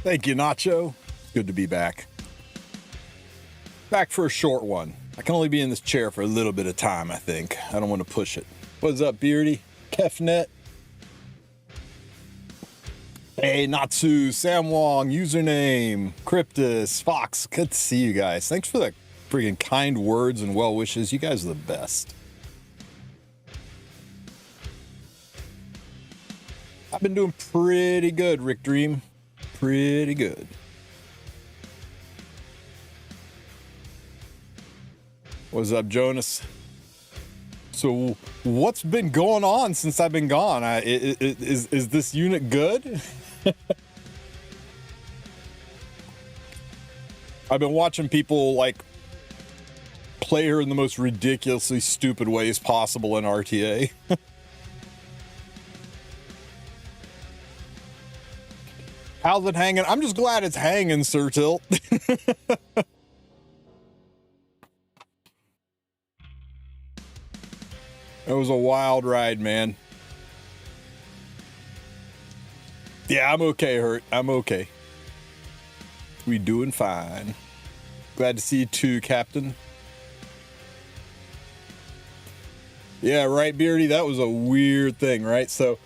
Thank you, Nacho. Good to be back. Back for a short one. I can only be in this chair for a little bit of time, I think. I don't want to push it. What's up, Beardy? Kefnet? Hey, Natsu, Sam Wong, username, Cryptus, Fox. Good to see you guys. Thanks for the friggin' kind words and well wishes. You guys are the best. I've been doing pretty good, Rick Dream. Pretty good. What's up, Jonas? So, what's been going on since I've been gone? Is this unit good? I've been watching people, like, play her in the most ridiculously stupid ways possible in RTA. How's it hanging? I'm just glad it's hanging, Sir Tilt. It was a wild ride, man. Yeah, I'm okay, Hurt. I'm okay. We doing fine. Glad to see you too, Captain. Yeah, right, Beardy? That was a weird thing, right? So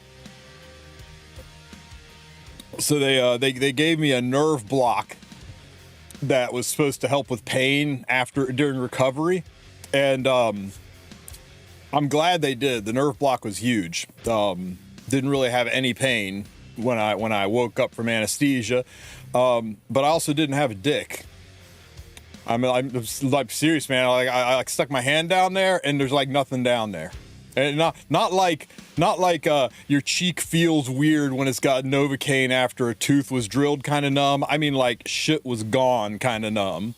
they gave me a nerve block that was supposed to help with pain during recovery, and I'm glad they did. The nerve block was huge. Didn't really have any pain when I woke up from anesthesia, but I also didn't have a dick. I'm like serious, man. I stuck my hand down there, and there's like nothing down there, and not like your cheek feels weird when it's got Novocaine after a tooth was drilled, kind of numb. I mean, like shit was gone, kind of numb.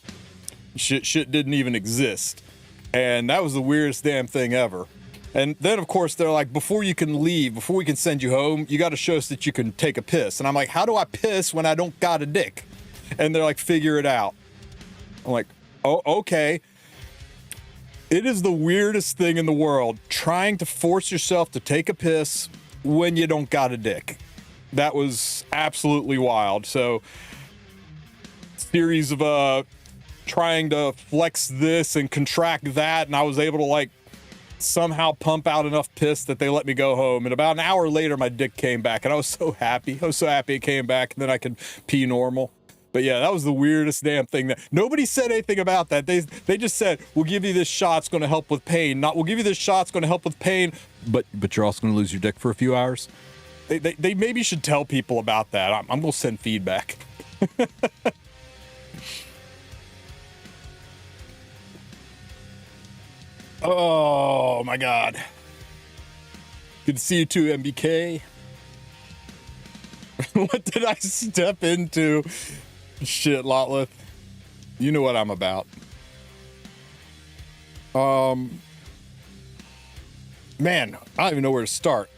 Shit didn't even exist. And that was the weirdest damn thing ever. And then, of course, they're like, before you can leave, before we can send you home, you got to show us that you can take a piss. And I'm like, how do I piss when I don't got a dick? And they're like, figure it out. I'm like, oh, okay. It is the weirdest thing in the world, trying to force yourself to take a piss when you don't got a dick. That was absolutely wild. So, series of, trying to flex this and contract that, and I was able to like somehow pump out enough piss that they let me go home. And about an hour later, my dick came back, and I was so happy. I was so happy it came back, and then I could pee normal. But yeah, that was the weirdest damn thing. That nobody said anything about that. They just said, we'll give you this shot, it's going to help with pain. Not, we'll give you this shot, it's going to help with pain, but you're also going to lose your dick for a few hours. They maybe should tell people about that. I'm going to send feedback. Oh my God. Good to see you too, MBK. What did I step into? Shit, Lotleth. You know what I'm about. Man, I don't even know where to start.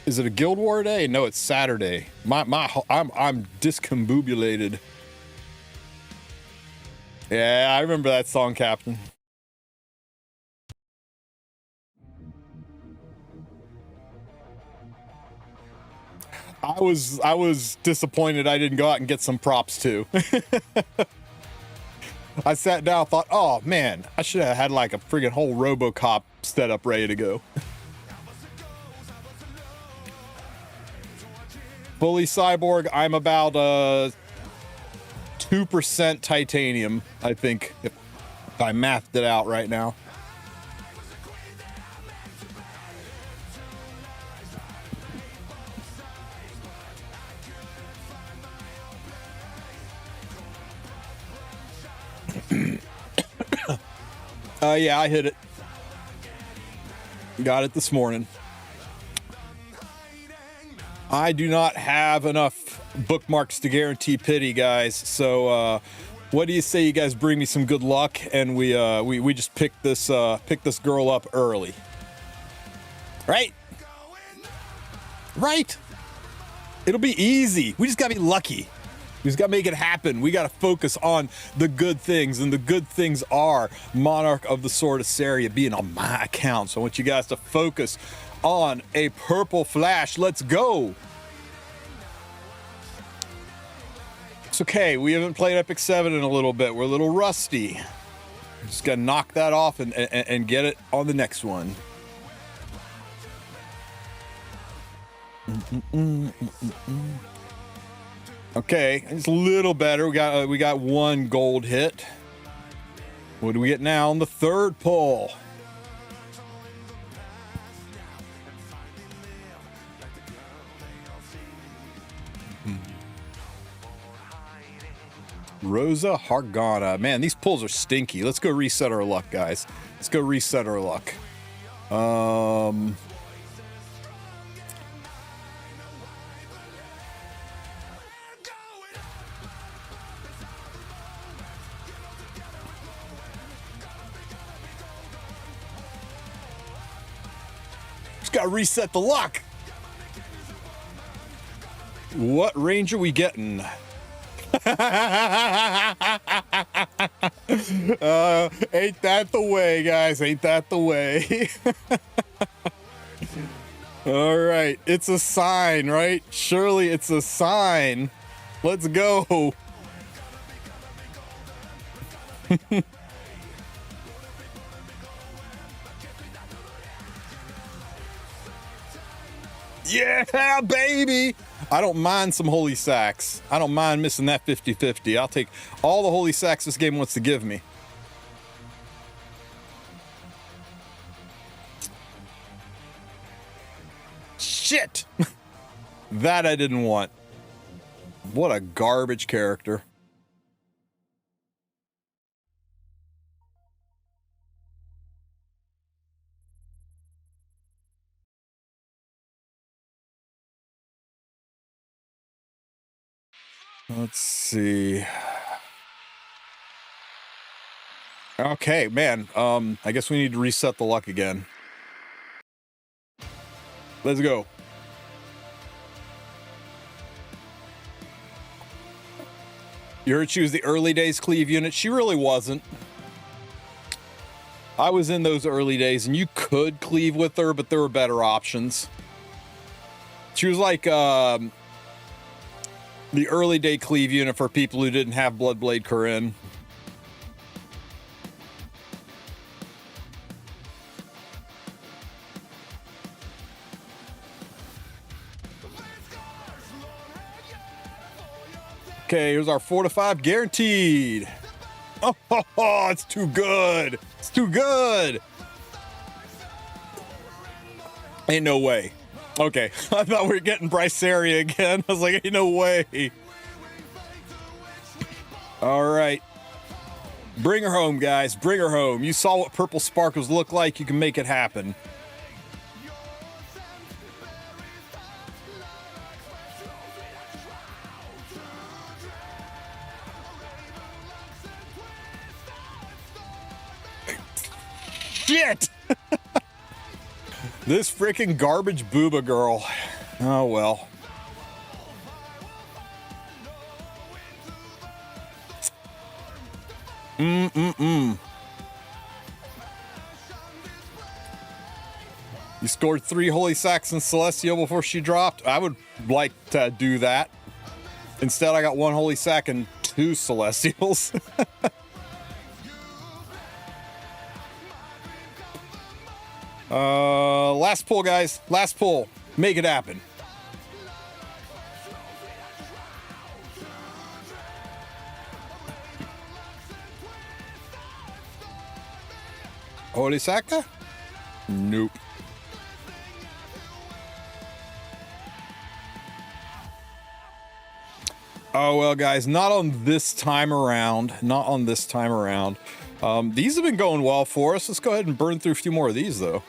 Is it a Guild War day? No, it's Saturday. I'm discombobulated. Yeah, I remember that song, Captain. I was disappointed I didn't go out and get some props too. I sat down, thought, oh man, I should have had like a friggin' whole RoboCop setup ready to go. Fully cyborg, I'm about 2% titanium, I think, if I mathed it out right now. Yeah, I hit it. Got it this morning. I do not have enough bookmarks to guarantee pity, guys. So, what do you say you guys bring me some good luck, and we just pick this girl up early, right? Right? It'll be easy. We just gotta be lucky. We just gotta make it happen. We gotta focus on the good things, and the good things are Monarch of the Sword of Iseria being on my account. So I want you guys to focus on a purple flash. Let's go. It's okay. We haven't played Epic 7 in a little bit. We're a little rusty. Just gotta knock that off and get it on the next one. Okay, it's a little better. We got one gold hit. What do we get now on the third pull? Rosa Hargana. Man, these pulls are stinky. Let's go reset our luck, guys. Let's go reset our luck. Just gotta reset the luck. What range are we getting? Ain't that the way, guys? Ain't that the way? All right, it's a sign, right? Surely it's a sign. Let's go. Yeah, baby. I don't mind some holy sacks. I don't mind missing that 50-50. I'll take all the holy sacks this game wants to give me. Shit! That I didn't want. What a garbage character. Let's see. Okay, man. I guess we need to reset the luck again. Let's go. You heard she was the early days cleave unit. She really wasn't. I was in those early days, and you could cleave with her, but there were better options. She was like the early day cleave unit for people who didn't have Bloodblade Corinne. Okay, here's our 4 to 5 guaranteed. Oh, it's too good. It's too good. Ain't no way. Okay, I thought we were getting Iseria again. I was like, ain't no way. All right. Bring her home, guys. Bring her home. You saw what purple sparkles look like. You can make it happen. Shit! This freaking garbage booba girl. Oh well. You scored 3 holy sacks in Celestial before she dropped. I would like to do that. Instead, I got 1 holy sack and 2 Celestials. Last pull, guys. Last pull. Make it happen. Holy Saka? Nope. Oh, well, guys, not on this time around. Not on this time around. These have been going well for us. Let's go ahead and burn through a few more of these, though.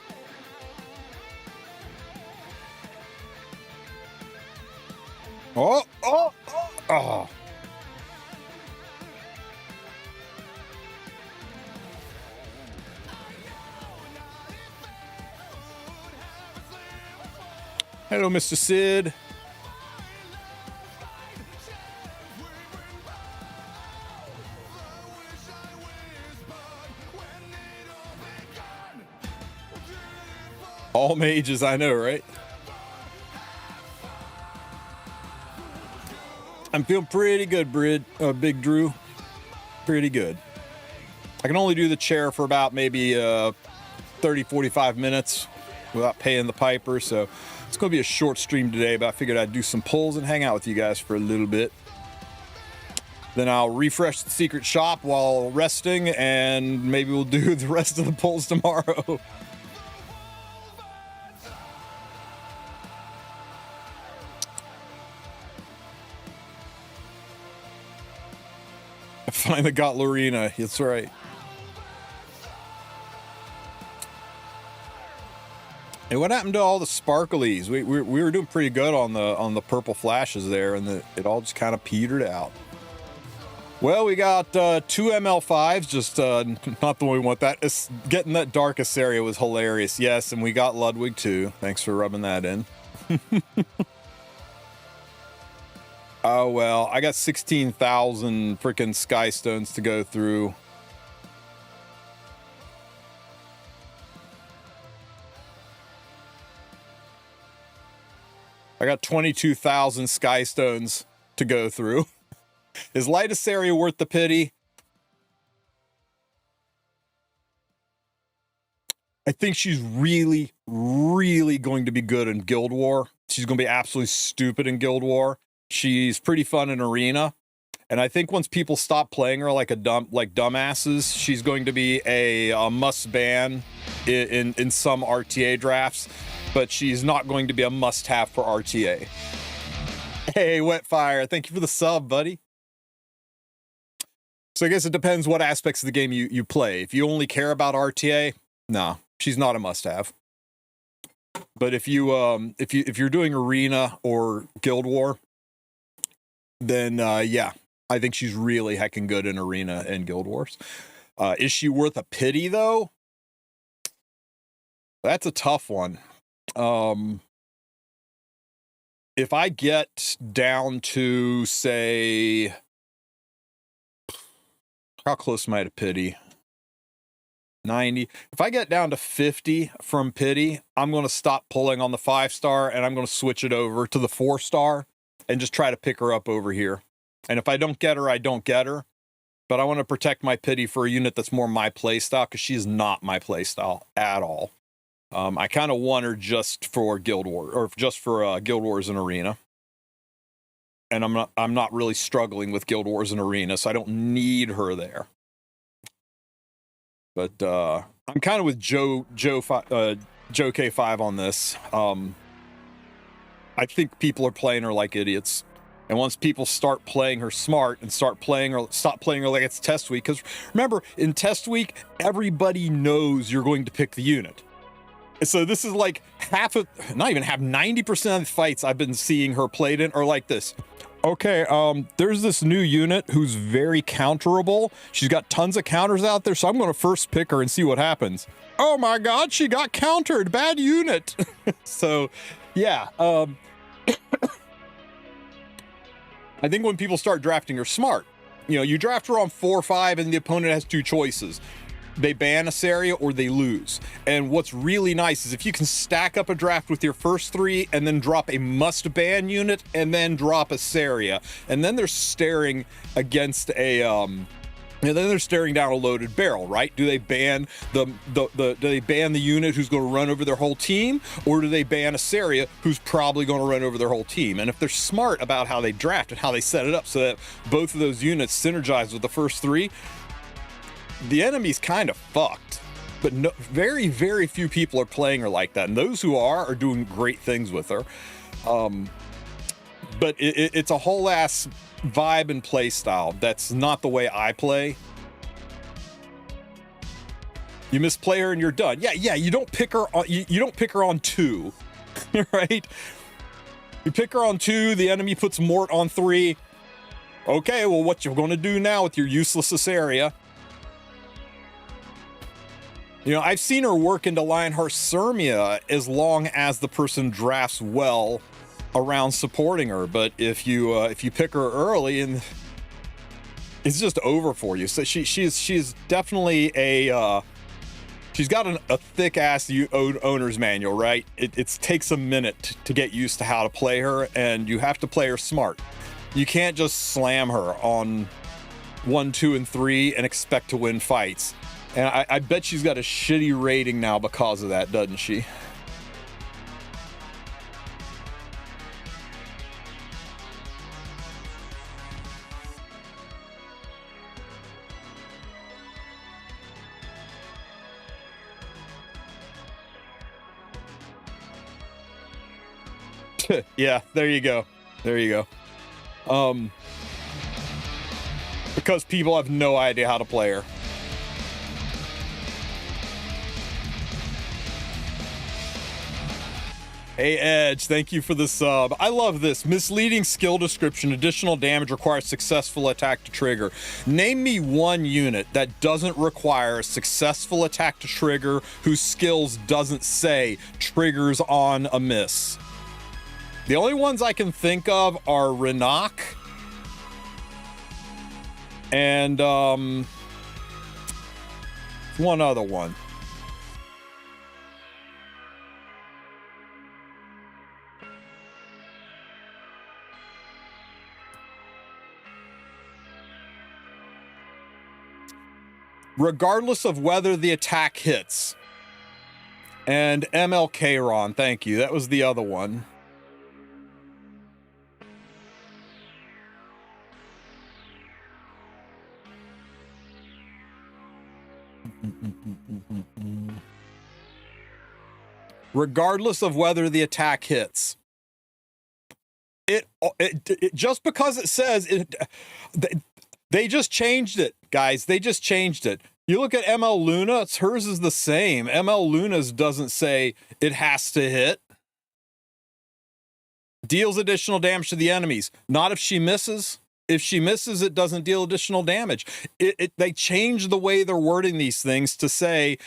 Oh, oh, oh, oh. Hello, Mr. Sid. All mages, I know, right? I'm feeling pretty good, Big Drew. Pretty good. I can only do the chair for about maybe 30, 45 minutes without paying the piper, so it's going to be a short stream today, but I figured I'd do some pulls and hang out with you guys for a little bit. Then I'll refresh the secret shop while resting, and maybe we'll do the rest of the pulls tomorrow. I finally got Lorena. That's right. Hey, what happened to all the sparklies? We were doing pretty good on the purple flashes there, and it all just kind of petered out. Well, we got 2 ML5s, just not the one we want. Getting that dark Iseria was hilarious. Yes, and we got Ludwig too. Thanks for rubbing that in. Oh, well, I got 16,000 freaking sky stones to go through. I got 22,000 sky stones to go through. Is Light Iseria worth the pity? I think she's really, really going to be good in Guild War. She's going to be absolutely stupid in Guild War. She's pretty fun in Arena. And I think once people stop playing her like dumbasses, she's going to be a must ban in some RTA drafts, but she's not going to be a must have for RTA. Hey, Wetfire, thank you for the sub, buddy. So I guess it depends what aspects of the game you play. If you only care about RTA, no, she's not a must have. But if you're doing Arena or Guild War, then yeah, I think she's really heckin' good in Arena and Guild Wars. Is she worth a pity though? That's a tough one. If I get down to, say, how close am I to pity? 90. If I get down to 50 from pity, I'm going to stop pulling on the 5-star and I'm going to switch it over to the 4-star and just try to pick her up over here. And if I don't get her, I don't get her. But I want to protect my pity for a unit that's more my playstyle, because she's not my playstyle at all. I kind of want her just for Guild War, or just for Guild Wars and Arena. And I'm not really struggling with Guild Wars and Arena, so I don't need her there. But I'm kind of with Joe K5 on this. I think people are playing her like idiots. And once people start playing her smart and stop playing her like it's test week, because remember, in test week, everybody knows you're going to pick the unit. So this is like not even half, 90% of the fights I've been seeing her played in are like this. Okay, there's this new unit who's very counterable. She's got tons of counters out there, so I'm going to first pick her and see what happens. Oh my god, she got countered. Bad unit. So, yeah. I think when people start drafting her smart, you draft her on 4-5 and the opponent has two choices. They ban Iseria or they lose. And what's really nice is if you can stack up a draft with your first 3 and then drop a must ban unit and then drop Iseria, and then they're staring against and then they're staring down a loaded barrel, right? Do they ban do they ban the unit who's going to run over their whole team, or do they ban Iseria who's probably going to run over their whole team? And if they're smart about how they draft and how they set it up so that both of those units synergize with the first 3, the enemy's kind of fucked. But no, very, very few people are playing her like that, and those who are doing great things with her. But it's a whole ass vibe and play style. That's not the way I play. You misplay her and you're done. Yeah. You don't pick her on. You don't pick her on 2, right? You pick her on 2. The enemy puts Mort on 3. Okay, well, what you're going to do now with your useless Iseria? I've seen her work into Lionheart Sirmia as long as the person drafts well around supporting her. But if you pick her early, and it's just over for you. So she's definitely she's got a thick ass owner's manual, right? It takes a minute to get used to how to play her, and you have to play her smart. You can't just slam her on 1, 2, and 3 and expect to win fights. And I bet she's got a shitty rating now because of that, doesn't she? Yeah, there you go. There you go. Because people have no idea how to play her. Hey Edge, thank you for the sub. I love this. Misleading skill description. Additional damage requires successful attack to trigger. Name me one unit that doesn't require a successful attack to trigger, whose skills doesn't say triggers on a miss. The only ones I can think of are Renak and one other one. Regardless of whether the attack hits. And MLK Ron, thank you. That was the other one. Regardless of whether the attack hits. It just because it says it, they just changed it, guys. They just changed it. You look at ML Luna, hers is the same. ML Luna's doesn't say it has to hit. Deals additional damage to the enemies. Not if she misses. If she misses, it doesn't deal additional damage. They changed the way they're wording these things to say,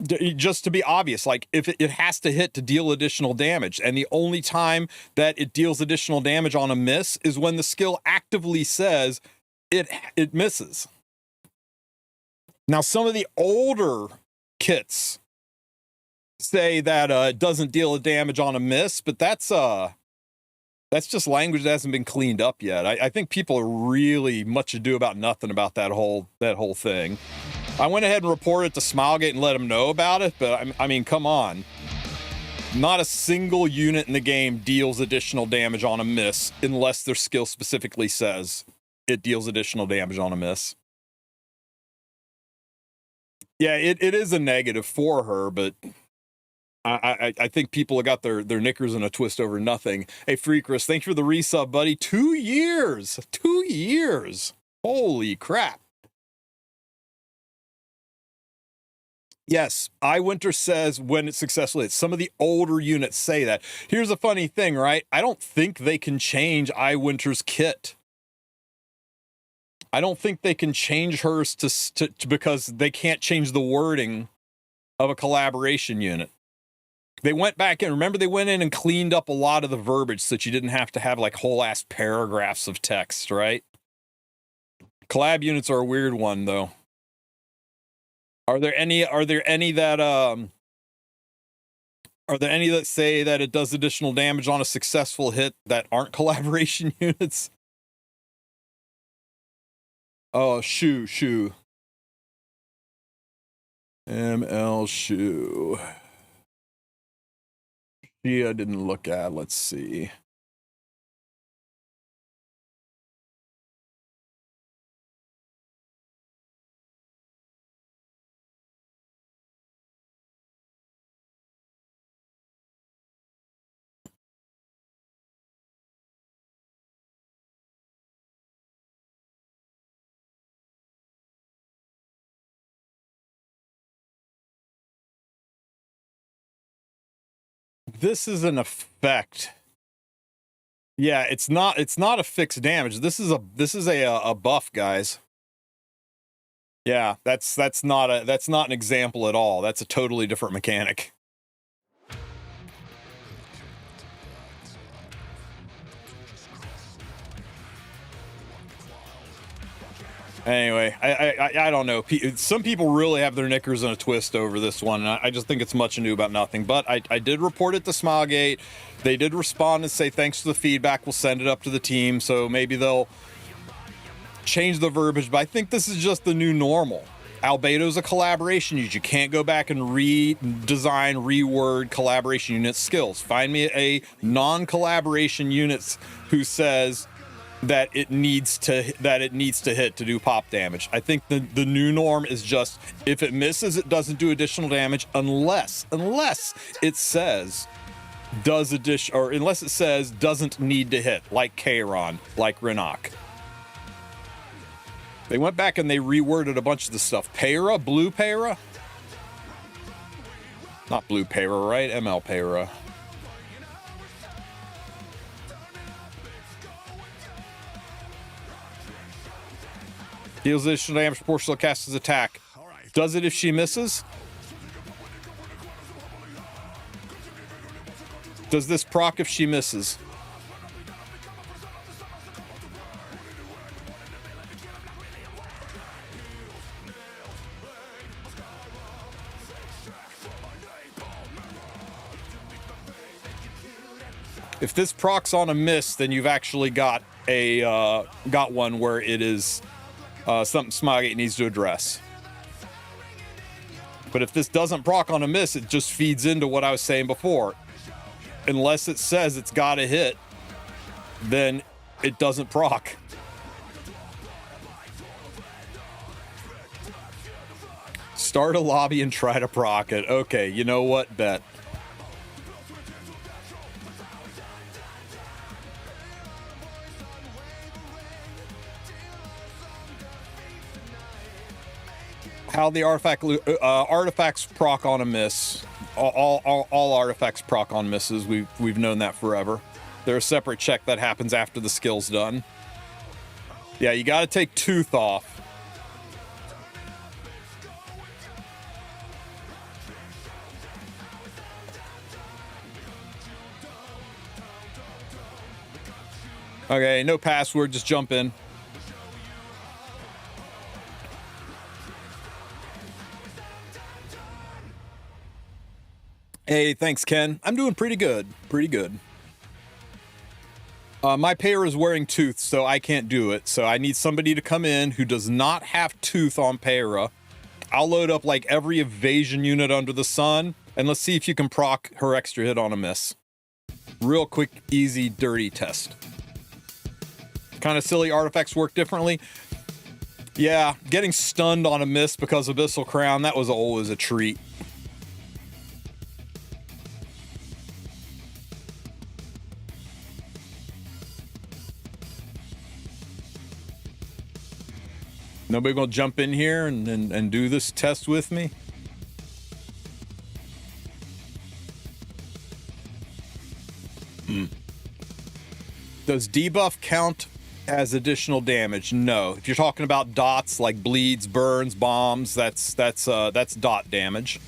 just to be obvious, like if it has to hit to deal additional damage. And the only time that it deals additional damage on a miss is when the skill actively says it misses. Now, some of the older kits say that it doesn't deal damage on a miss, but that's just language that hasn't been cleaned up yet. I think people are really much ado about nothing about that whole thing. I went ahead and reported it to Smilegate and let them know about it, but I mean, come on. Not a single unit in the game deals additional damage on a miss unless their skill specifically says it deals additional damage on a miss. Yeah, it is a negative for her, but I think people have got their knickers in a twist over nothing. Hey, Freakris, thanks for the resub, buddy. 2 years. 2 years. Holy crap. Yes, iWinter says when it's successful hits. Some of the older units say that. Here's a funny thing, right? I don't think they can change iWinter's kit. I don't think they can change hers to because they can't change the wording of a collaboration unit. They went back in. Remember, they went in and cleaned up a lot of the verbiage so that you didn't have to have like whole ass paragraphs of text, right? Collab units are a weird one, though. Are there any that say that it does additional damage on a successful hit that aren't collaboration units? Oh, shoe. ML shoe. I didn't look at. Let's see. This is an effect. Yeah, it's not a fixed damage. This is a buff, guys. Yeah, that's not an example at all. That's a totally different mechanic. Anyway, I don't know. Some people really have their knickers in a twist over this one, and I just think it's much ado about nothing. But I did report it to Smilegate. They did respond and say thanks for the feedback. We'll send it up to the team, so maybe they'll change the verbiage. But I think this is just the new normal. Albedo's a collaboration unit. You can't go back and redesign, reword collaboration unit skills. Find me a non-collaboration unit who says that it needs to hit to do pop damage. I think the new norm is just if it misses, it doesn't do additional damage unless it says unless it says doesn't need to hit, like Kairon, like Renok. They went back and they reworded a bunch of the stuff. Para, blue para, not blue para, right? ML para. Deals additional damage proportional to caster's attack. Does it if she misses? Does this proc if she misses? If this procs on a miss, then you've actually got one where it is something Smilegate needs to address. But if this doesn't proc on a miss, it just feeds into what I was saying before. Unless it says it's got to hit, then it doesn't proc. Start a lobby and try to proc it. Okay, you know what? Bet. How the artifacts proc on a miss. All artifacts proc on misses. We've known that forever. They're a separate check that happens after the skill's done. Yeah, you got to take Tooth off. Okay, no password. Just jump in. Hey, thanks, Ken. I'm doing pretty good. Pretty good. My payer is wearing Tooth, so I can't do it. So I need somebody to come in who does not have Tooth on Para. I'll load up like every evasion unit under the sun, and let's see if you can proc her extra hit on a miss. Real quick, easy, dirty test. Kind of silly artifacts work differently. Yeah, getting stunned on a miss because of Abyssal Crown, that was always a treat. Nobody gonna jump in here and do this test with me? Does debuff count as additional damage? No. If you're talking about dots like bleeds, burns, bombs, that's dot damage.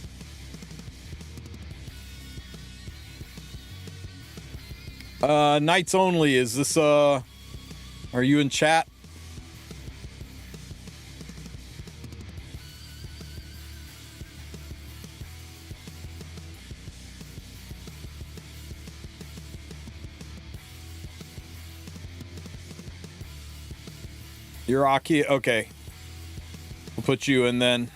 Knights only. Is this are you in chat? You're Aki, okay. We'll put you in then.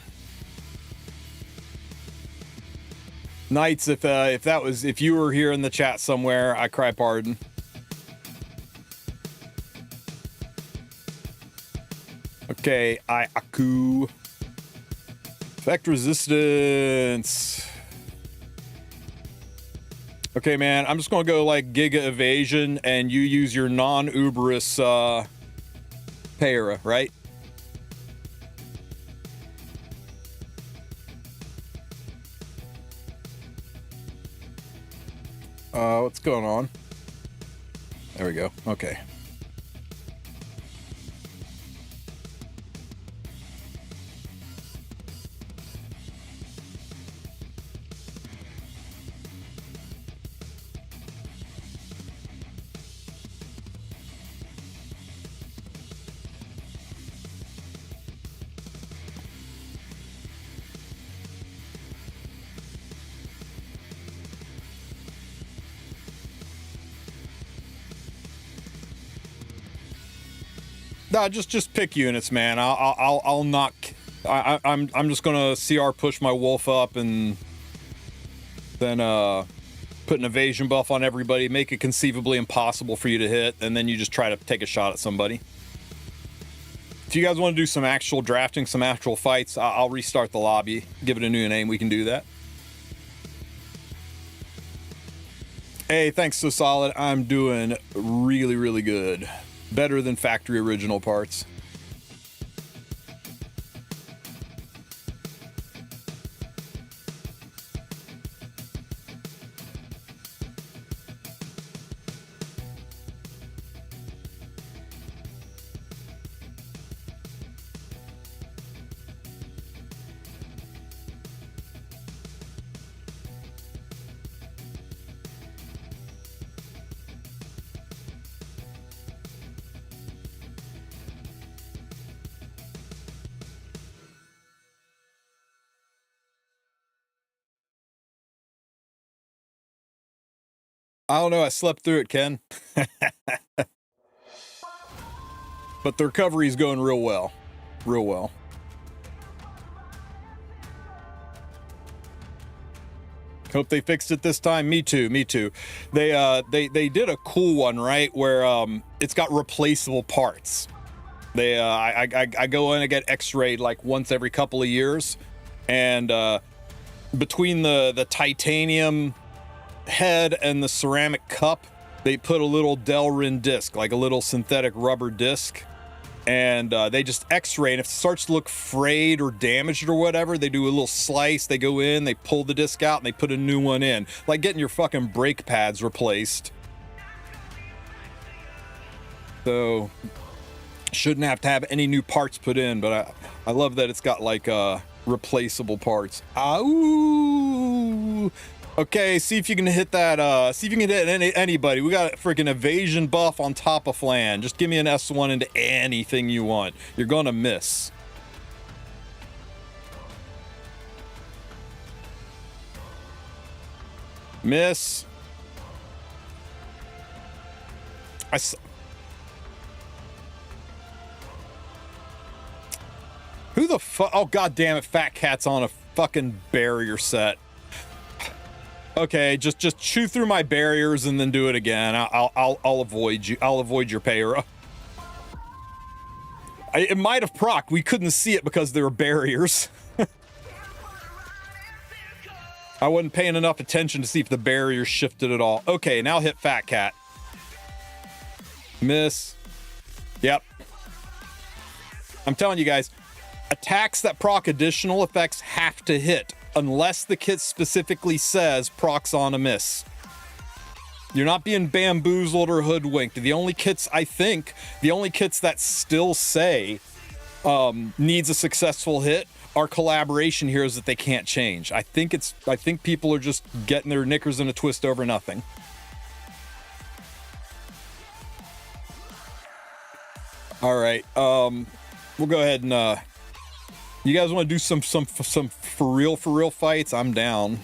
Knights, if you were here in the chat somewhere, I cry pardon. Okay, Aku. Effect resistance. Okay, man, I'm just gonna go like Giga Evasion, and you use your non-Uberus Para, right? What's going on? There we go. Okay. No, just pick units, man. I'll knock. I'm just gonna CR push my Wulf up and then put an evasion buff on everybody, make it conceivably impossible for you to hit, and then you just try to take a shot at somebody. If you guys want to do some actual drafting, some actual fights, I'll restart the lobby, give it a new name. We can do that. Hey, thanks, So Solid. I'm doing really, really good. Better than factory original parts. I don't know, I slept through it, Ken. But the recovery is going real well. Real well. Hope they fixed it this time. Me too, me too. They did a cool one, right? Where it's got replaceable parts. I go in and get x-rayed like once every couple of years. And between the titanium head and the ceramic cup, they put a little Delrin disc, like a little synthetic rubber disc, and they just x-ray, and if it starts to look frayed or damaged or whatever, they do a little slice, they go in, they pull the disc out, and they put a new one in, like getting your fucking brake pads replaced. So shouldn't have to have any new parts put in, but I love that it's got like replaceable parts. Ooh. Okay, see if you can hit that, see if you can hit anybody. We got a freaking evasion buff on top of Flan. Just give me an S1 into anything you want. You're gonna miss. Miss. Who the fuck? Oh, god damn it, Fat Cat's on a fucking barrier set. Okay, just chew through my barriers and then do it again. I'll avoid you. I'll avoid your payro. It might have proc. We couldn't see it because there were barriers. I wasn't paying enough attention to see if the barriers shifted at all. Okay, now hit Fat Cat. Miss. Yep. I'm telling you guys, attacks that proc additional effects have to hit, unless the kit specifically says procs on a miss. You're not being bamboozled or hoodwinked. The only kits, I think, the only kits that still say needs a successful hit are collaboration heroes that they can't change. I think people are just getting their knickers in a twist over nothing. All right, we'll go ahead and you guys want to do some for real fights? I'm down.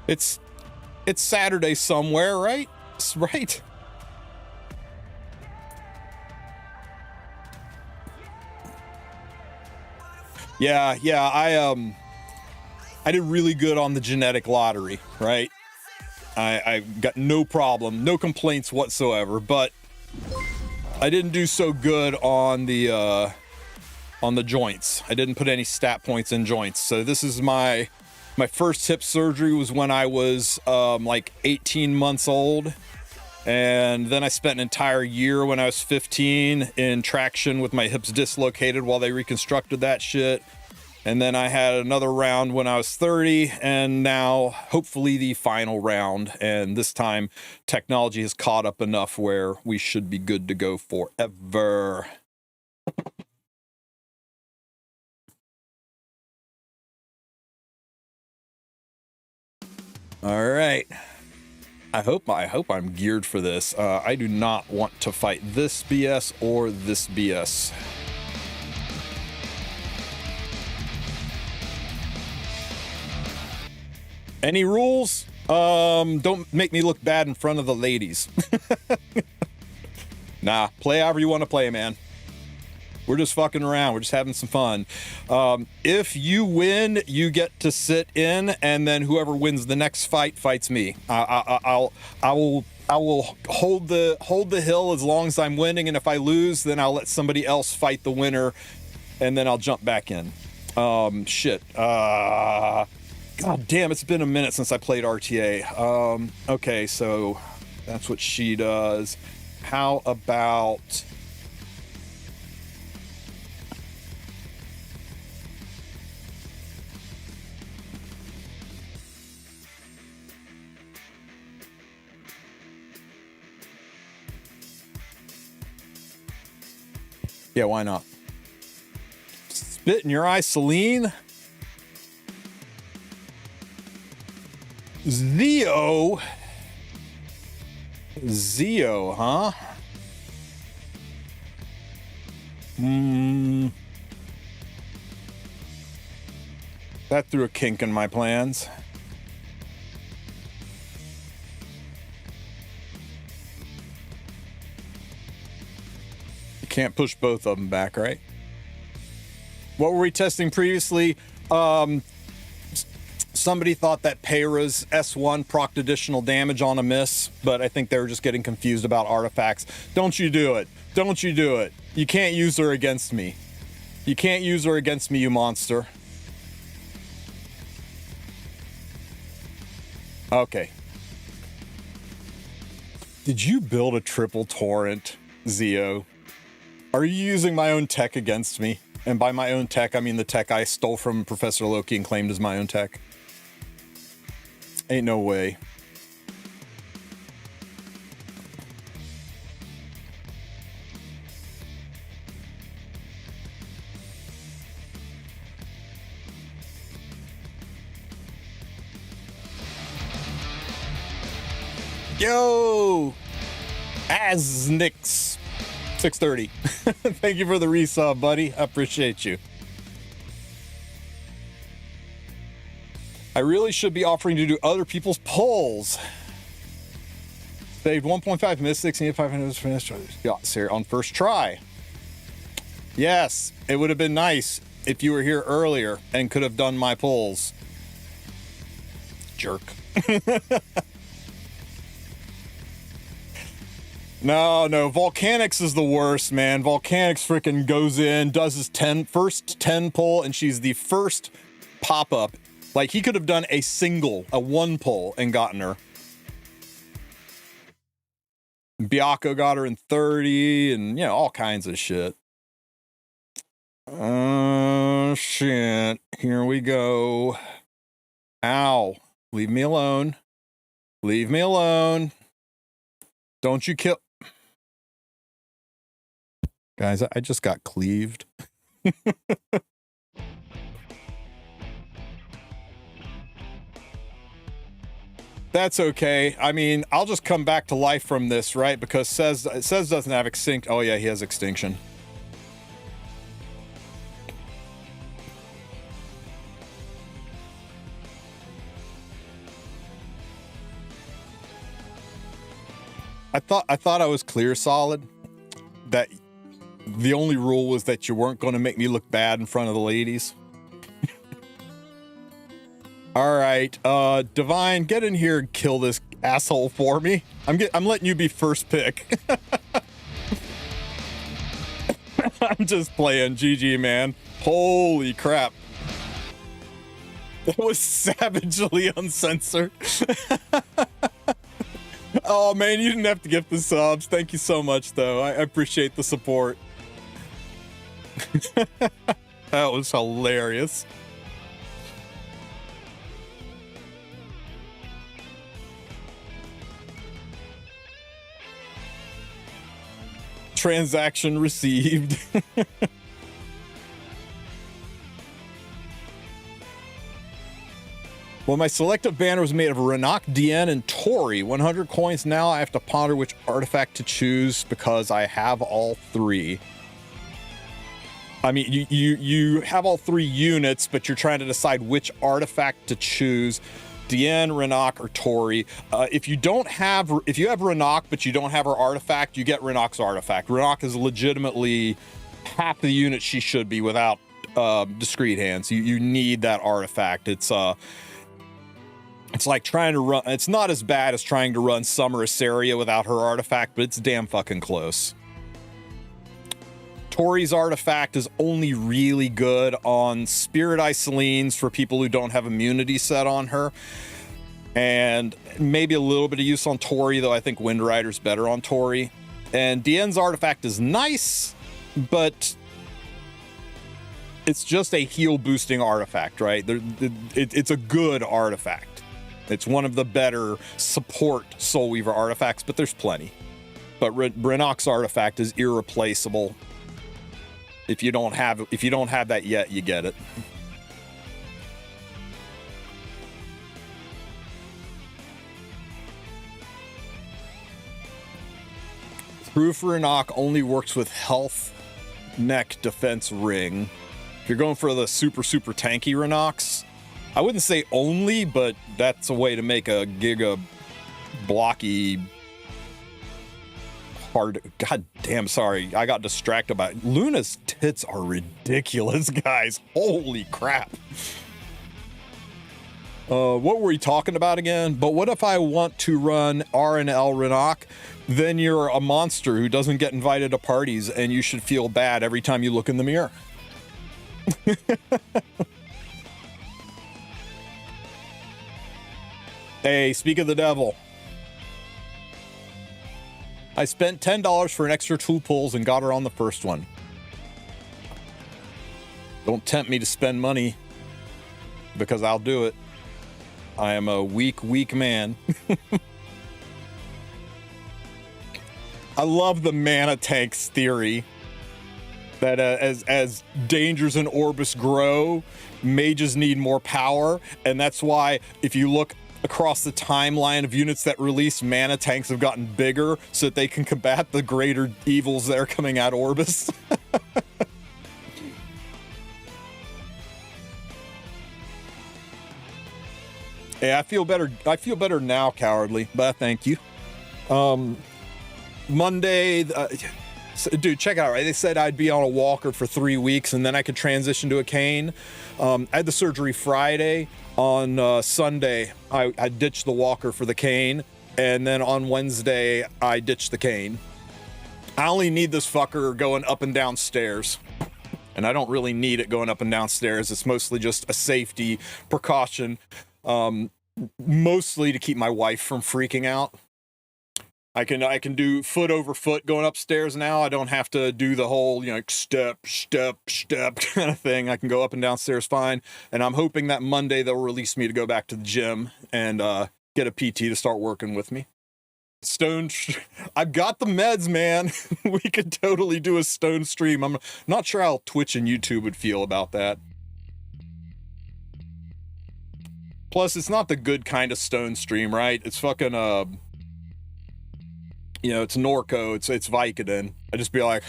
It's Saturday somewhere, right? Right. Yeah, I did really good on the genetic lottery, right? I got no problem, no complaints whatsoever, but I didn't do so good on the joints. I didn't put any stat points in joints. So this is my first hip surgery was when I was like 18 months old. And then I spent an entire year when I was 15 in traction with my hips dislocated while they reconstructed that shit. And then I had another round when I was 30, and now hopefully the final round. And this time technology has caught up enough where we should be good to go forever. All right. I hope I'm geared for this. I do not want to fight this BS or this BS. Any rules? Don't make me look bad in front of the ladies. Nah, play however you want to play, man. We're just fucking around. We're just having some fun. If you win, you get to sit in, and then whoever wins the next fight fights me. I will hold the hill as long as I'm winning, and if I lose, then I'll let somebody else fight the winner, and then I'll jump back in. Shit. God damn, it's been a minute since I played RTA. Okay, so that's what she does. How about... Yeah, why not? Spit in your eye, Celine. Zeo, huh? That threw a kink in my plans. You can't push both of them back, right? What were we testing previously? Somebody thought that Peyra's S1 procced additional damage on a miss, but I think they were just getting confused about artifacts. Don't you do it. Don't you do it. You can't use her against me. You can't use her against me, you monster. Okay. Did you build a triple torrent, Zeo? Are you using my own tech against me? And by my own tech, I mean the tech I stole from Professor Loki and claimed as my own tech. Ain't no way. Yo! Asnix 630. Thank you for the resub, buddy. I appreciate you. I really should be offering to do other people's polls. Saved 1.5 mystics and you have 500 finished. Yeah, Sarah, on first try. Yes, it would have been nice if you were here earlier and could have done my polls. Jerk. No, Volcanics is the worst, man. Volcanics freaking goes in, does his first 10 pull, and she's the first pop-up. Like, he could have done a one pull and gotten her. Baka got her in 30, and, all kinds of shit. Shit. Here we go. Ow. Leave me alone. Leave me alone. Don't you kill... Guys, I just got cleaved. That's okay. I mean, I'll just come back to life from this, right? Because it says doesn't have extinct. Oh yeah, he has extinction. I thought I was clear solid that the only rule was that you weren't going to make me look bad in front of the ladies. All right, Divine, get in here and kill this asshole for me. I'm letting you be first pick. I'm just playing. GG, man. Holy crap. That was savagely uncensored. Oh man, you didn't have to gift the subs. Thank you so much, though. I appreciate the support. That was hilarious. Transaction received. Well, my selective banner was made of Renak, Dien, and Tori. 100 coins now. I have to ponder which artifact to choose because I have all three. I mean, you have all three units, but you're trying to decide which artifact to choose. Diane, Renok, or Tori. If you have Renok, but you don't have her artifact, you get Renok's artifact. Renok is legitimately half the unit she should be without discreet hands. You need that artifact. It's like trying to run. It's not as bad as trying to run Summer Iseria without her artifact, but it's damn fucking close. Tori's artifact is only really good on Spirit Isolines for people who don't have immunity set on her. And maybe a little bit of use on Tori, though I think Wind Rider's better on Tori. And Diane's artifact is nice, but it's just a heal boosting artifact, right? It's a good artifact. It's one of the better support Soul Weaver artifacts, but there's plenty. But Renok's artifact is irreplaceable. If you don't have that yet, you get it. Proof Renok only works with health, neck, defense, ring. If you're going for the super tanky Renoks, I wouldn't say only, but that's a way to make a giga blocky hard. God damn, sorry. I got distracted by it. Luna's tits are ridiculous, guys. Holy crap. What were we talking about again? But what if I want to run R&L Renok? Then you're a monster who doesn't get invited to parties, and you should feel bad every time you look in the mirror. Hey, speak of the devil. I spent $10 for an extra 2 pulls and got her on the first one. Don't tempt me to spend money, because I'll do it. I am a weak man. I love the mana tanks theory that as dangers in Orbis grow, mages need more power, and that's why if you look across the timeline of units that release, mana tanks have gotten bigger so that they can combat the greater evils that are coming out of Orbis. Yeah, I feel better now, Cowardly, but thank you. Monday, dude, check it out, right? They said I'd be on a walker for 3 weeks and then I could transition to a cane. I had the surgery Friday. On Sunday, I ditched the walker for the cane, and then on Wednesday, I ditched the cane. I only need this fucker going up and down stairs, and I don't really need it going up and down stairs. It's mostly just a safety precaution, mostly to keep my wife from freaking out. I can do foot over foot going upstairs now. I don't have to do the whole, step kind of thing. I can go up and downstairs fine. And I'm hoping that Monday they'll release me to go back to the gym and get a PT to start working with me. I've got the meds, man. We could totally do a stone stream. I'm not sure how Twitch and YouTube would feel about that. Plus, it's not the good kind of stone stream, right? It's fucking, it's Norco, it's Vicodin. I just be like,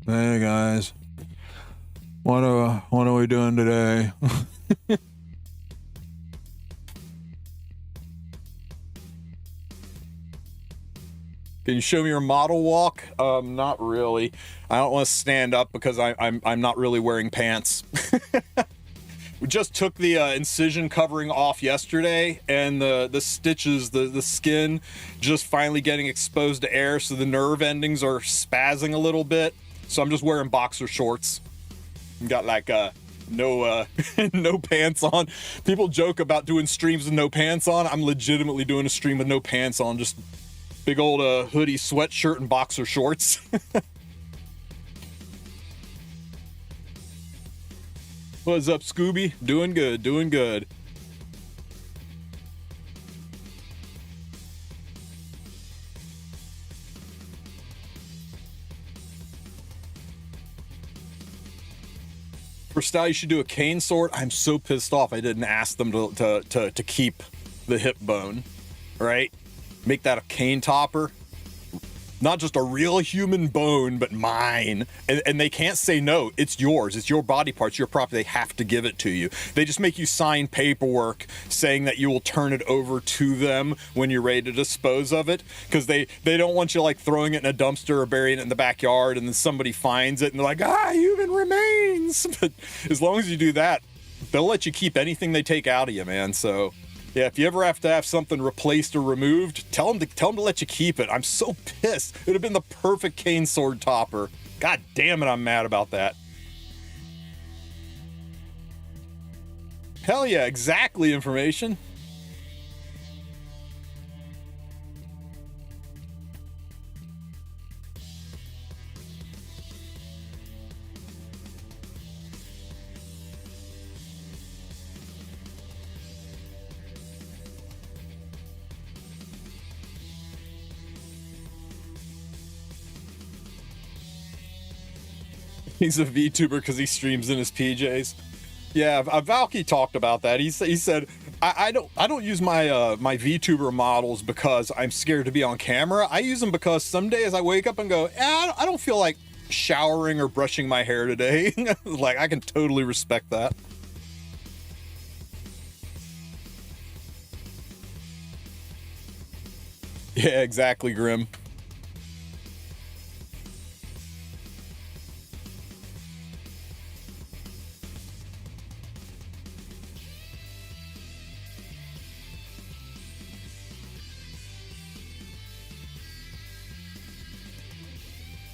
hey guys, what are we doing today? Can you show me your model walk? Not really. I don't want to stand up because I'm not really wearing pants. We just took the incision covering off yesterday, and the stitches, the skin, just finally getting exposed to air, so the nerve endings are spazzing a little bit. So I'm just wearing boxer shorts. Got like no no pants on. People joke about doing streams with no pants on. I'm legitimately doing a stream with no pants on, just big old hoodie, sweatshirt, and boxer shorts. What's up, Scooby? Doing good, doing good. For style, you should do a cane sword. I'm so pissed off I didn't ask them to keep the hip bone, right? Make that a cane topper. Not just a real human bone, but mine. And they can't say no. It's yours. It's your body parts, your property. They have to give it to you. They just make you sign paperwork saying that you will turn it over to them when you're ready to dispose of it. Because they don't want you like throwing it in a dumpster or burying it in the backyard and then somebody finds it and they're like, human remains. But as long as you do that, they'll let you keep anything they take out of you, man. So yeah, if you ever have to have something replaced or removed, tell them to let you keep it. I'm so pissed. It would have been the perfect cane sword topper. God damn it, I'm mad about that. Hell yeah, exactly, information. He's a VTuber because he streams in his PJs. Yeah, Valky talked about that. He said, I don't use my my VTuber models because I'm scared to be on camera. I use them because some days I wake up and go, I don't feel like showering or brushing my hair today. Like, I can totally respect that. Yeah, exactly, Grim.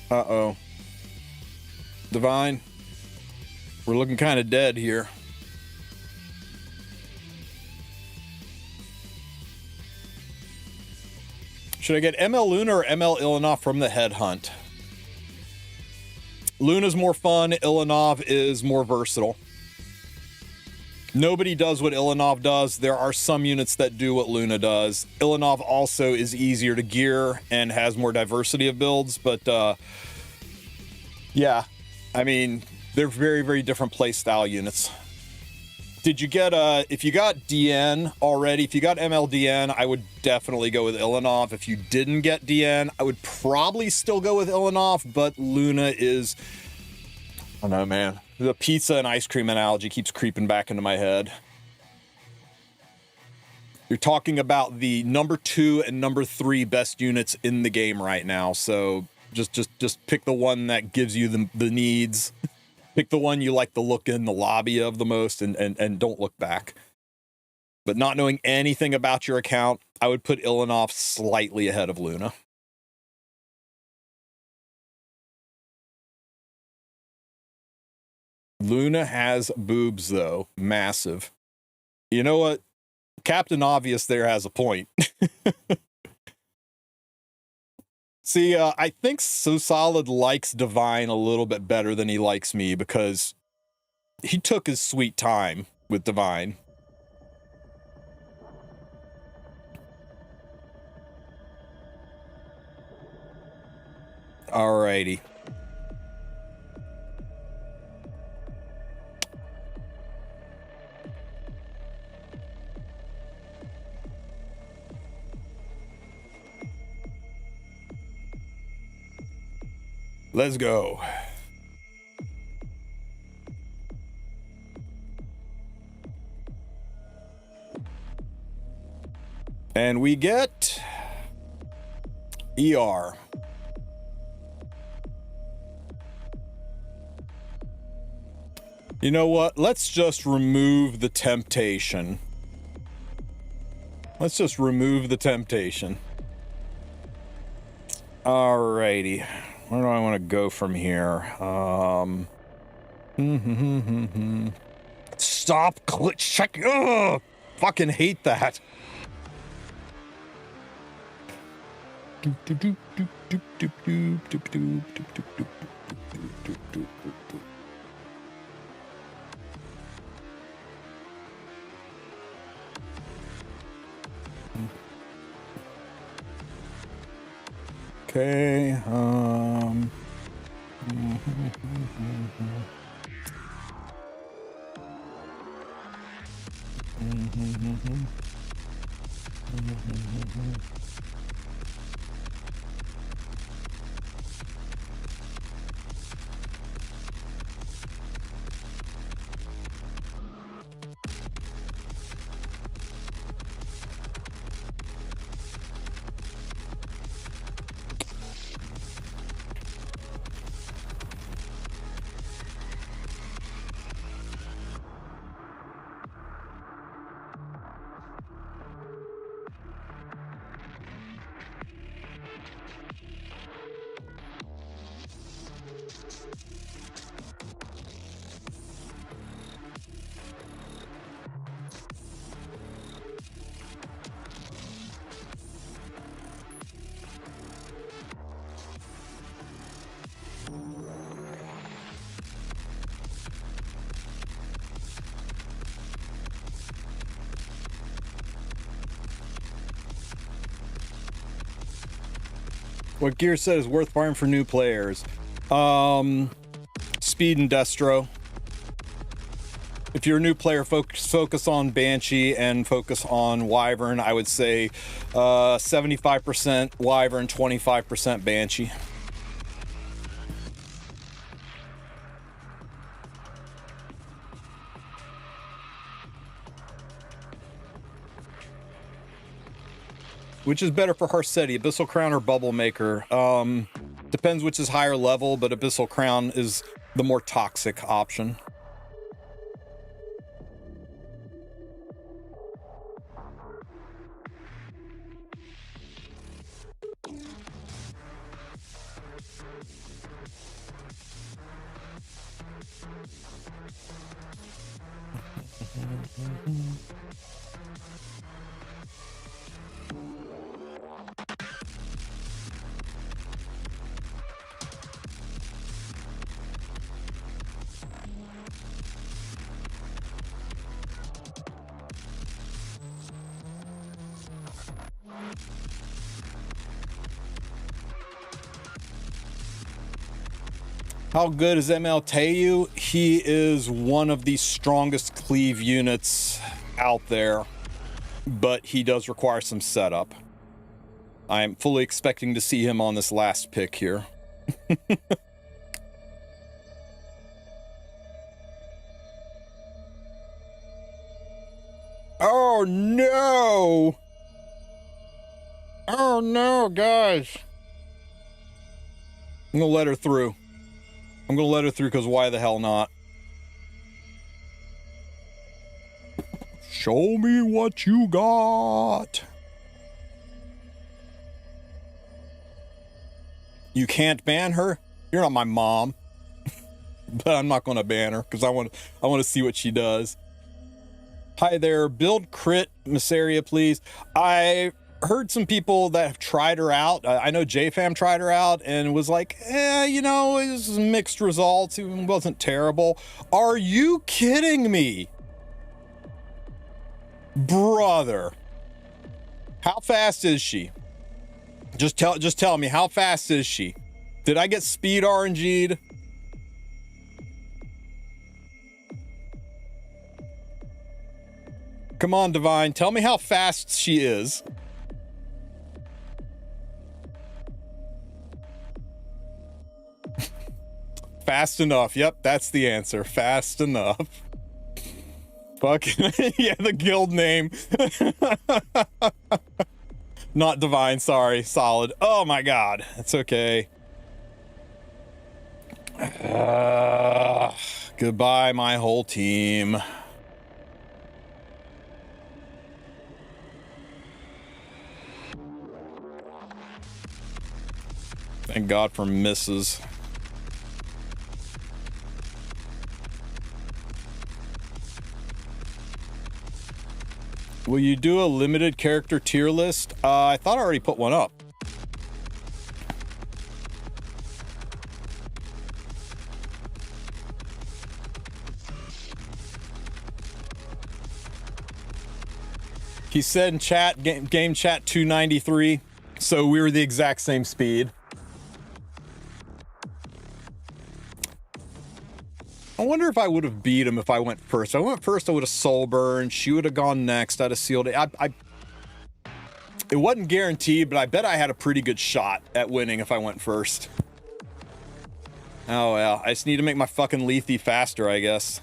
Uh-oh. Divine, we're looking kind of dead here. Should I get ML Luna or ML Ilanov from the headhunt? Luna's more fun, Ilanov is more versatile. Nobody does what Ilanov does. There are some units that do what Luna does. Ilanov also is easier to gear and has more diversity of builds, but yeah, I mean, they're very, very different playstyle units. Did you get, if you got DN already, if you got MLDN, I would definitely go with Ilanov. If you didn't get DN, I would probably still go with Ilanov, but Luna is, I don't know, man. The pizza and ice cream analogy keeps creeping back into my head. You're talking about the number 2 and number 3 best units in the game right now, so just pick the one that gives you the needs. Pick the one you like the look in the lobby of the most, and don't look back. But not knowing anything about your account, I would put Ilanov slightly ahead of Luna. Luna has boobs, though. Massive. You know what? Captain Obvious there has a point. See, I think So Solid likes Divine a little bit better than he likes me because he took his sweet time with Divine. Alrighty. Let's go. And we get ER. You know what? Let's just remove the temptation. Let's just remove the temptation. Alrighty. Where do I want to go from here? Stop checking. Ugh! Fucking hate that. Okay, What gear set is worth farming for new players? Speed and Destro. If you're a new player, focus on Banshee and focus on Wyvern. I would say 75% Wyvern, 25% Banshee. Which is better for Harsetti, Abyssal Crown or Bubble Maker? Depends which is higher level, but Abyssal Crown is the more toxic option. How good is MLTU? He is one of the strongest cleave units out there, but he does require some setup. I am fully expecting to see him on this last pick here. Oh no! Oh no, guys! I'm gonna let her through. I'm gonna let her through because why the hell not? Show me what you got. You can't ban her? You're not my mom. But I'm not gonna ban her because I want to see what she does. Hi there, build crit Iseria, please. I heard some people that have tried her out. I know JFam tried her out and was like, you know, it was mixed results. It wasn't terrible. Are you kidding me? Brother. How fast is she? Just tell me, how fast is she? Did I get speed RNG'd? Come on, Divine, tell me how fast she is. Fast enough. Yep, that's the answer. Fast enough. Fucking yeah, the guild name. Not Divine, sorry. Solid. Oh my god. It's okay. Goodbye, my whole team. Thank God for misses. Will you do a limited character tier list? I thought I already put one up. He said in chat, game chat 293, so we were the exact same speed. I wonder if I would have beat him if I went first. If I went first, I would have soul burned. She would have gone next. I'd have sealed it. It wasn't guaranteed, but I bet I had a pretty good shot at winning if I went first. Oh, well. I just need to make my fucking Lethe faster, I guess.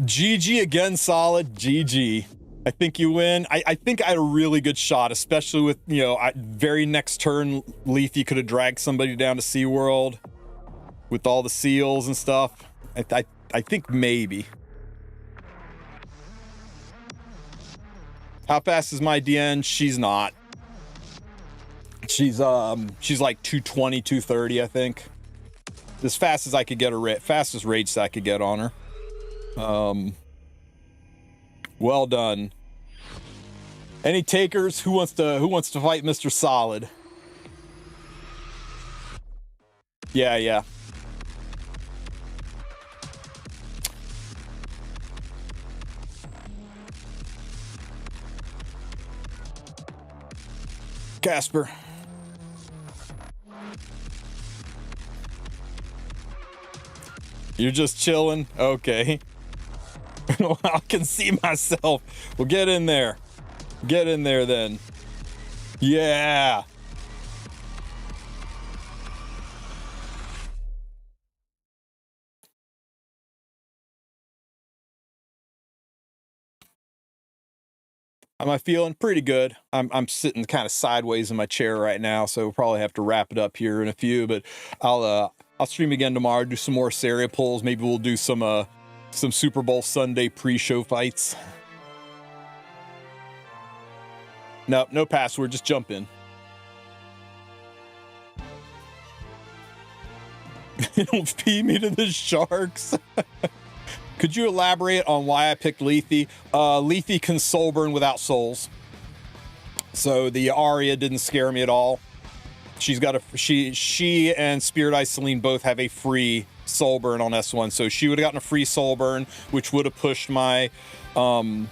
GG again, Solid. GG. I think you win. I think I had a really good shot, especially with, you know, very next turn, Lethe could have dragged somebody down to SeaWorld. With all the seals and stuff. I think maybe. How fast is my DN? She's not. She's like 220, 230, I think. As fast as I could get her, fastest rage that I could get on her. Well done. Any takers? Who wants to fight Mr. Solid? Yeah. Casper. You're just chilling? Okay. I can see myself. Well, get in there. Get in there then. Yeah. Am I feeling pretty good? I'm sitting kind of sideways in my chair right now, so we'll probably have to wrap it up here in a few, but I'll stream again tomorrow, do some more Iseria Pulls. Maybe we'll do some Super Bowl Sunday pre-show fights. No password, just jump in. Don't feed me to the sharks. Could you elaborate on why I picked Lethe? Lethe can soul burn without souls. So the Arya didn't scare me at all. She's got she and Spirit Eye Celine both have a free soul burn on S1. So she would have gotten a free soul burn, which would have pushed my DN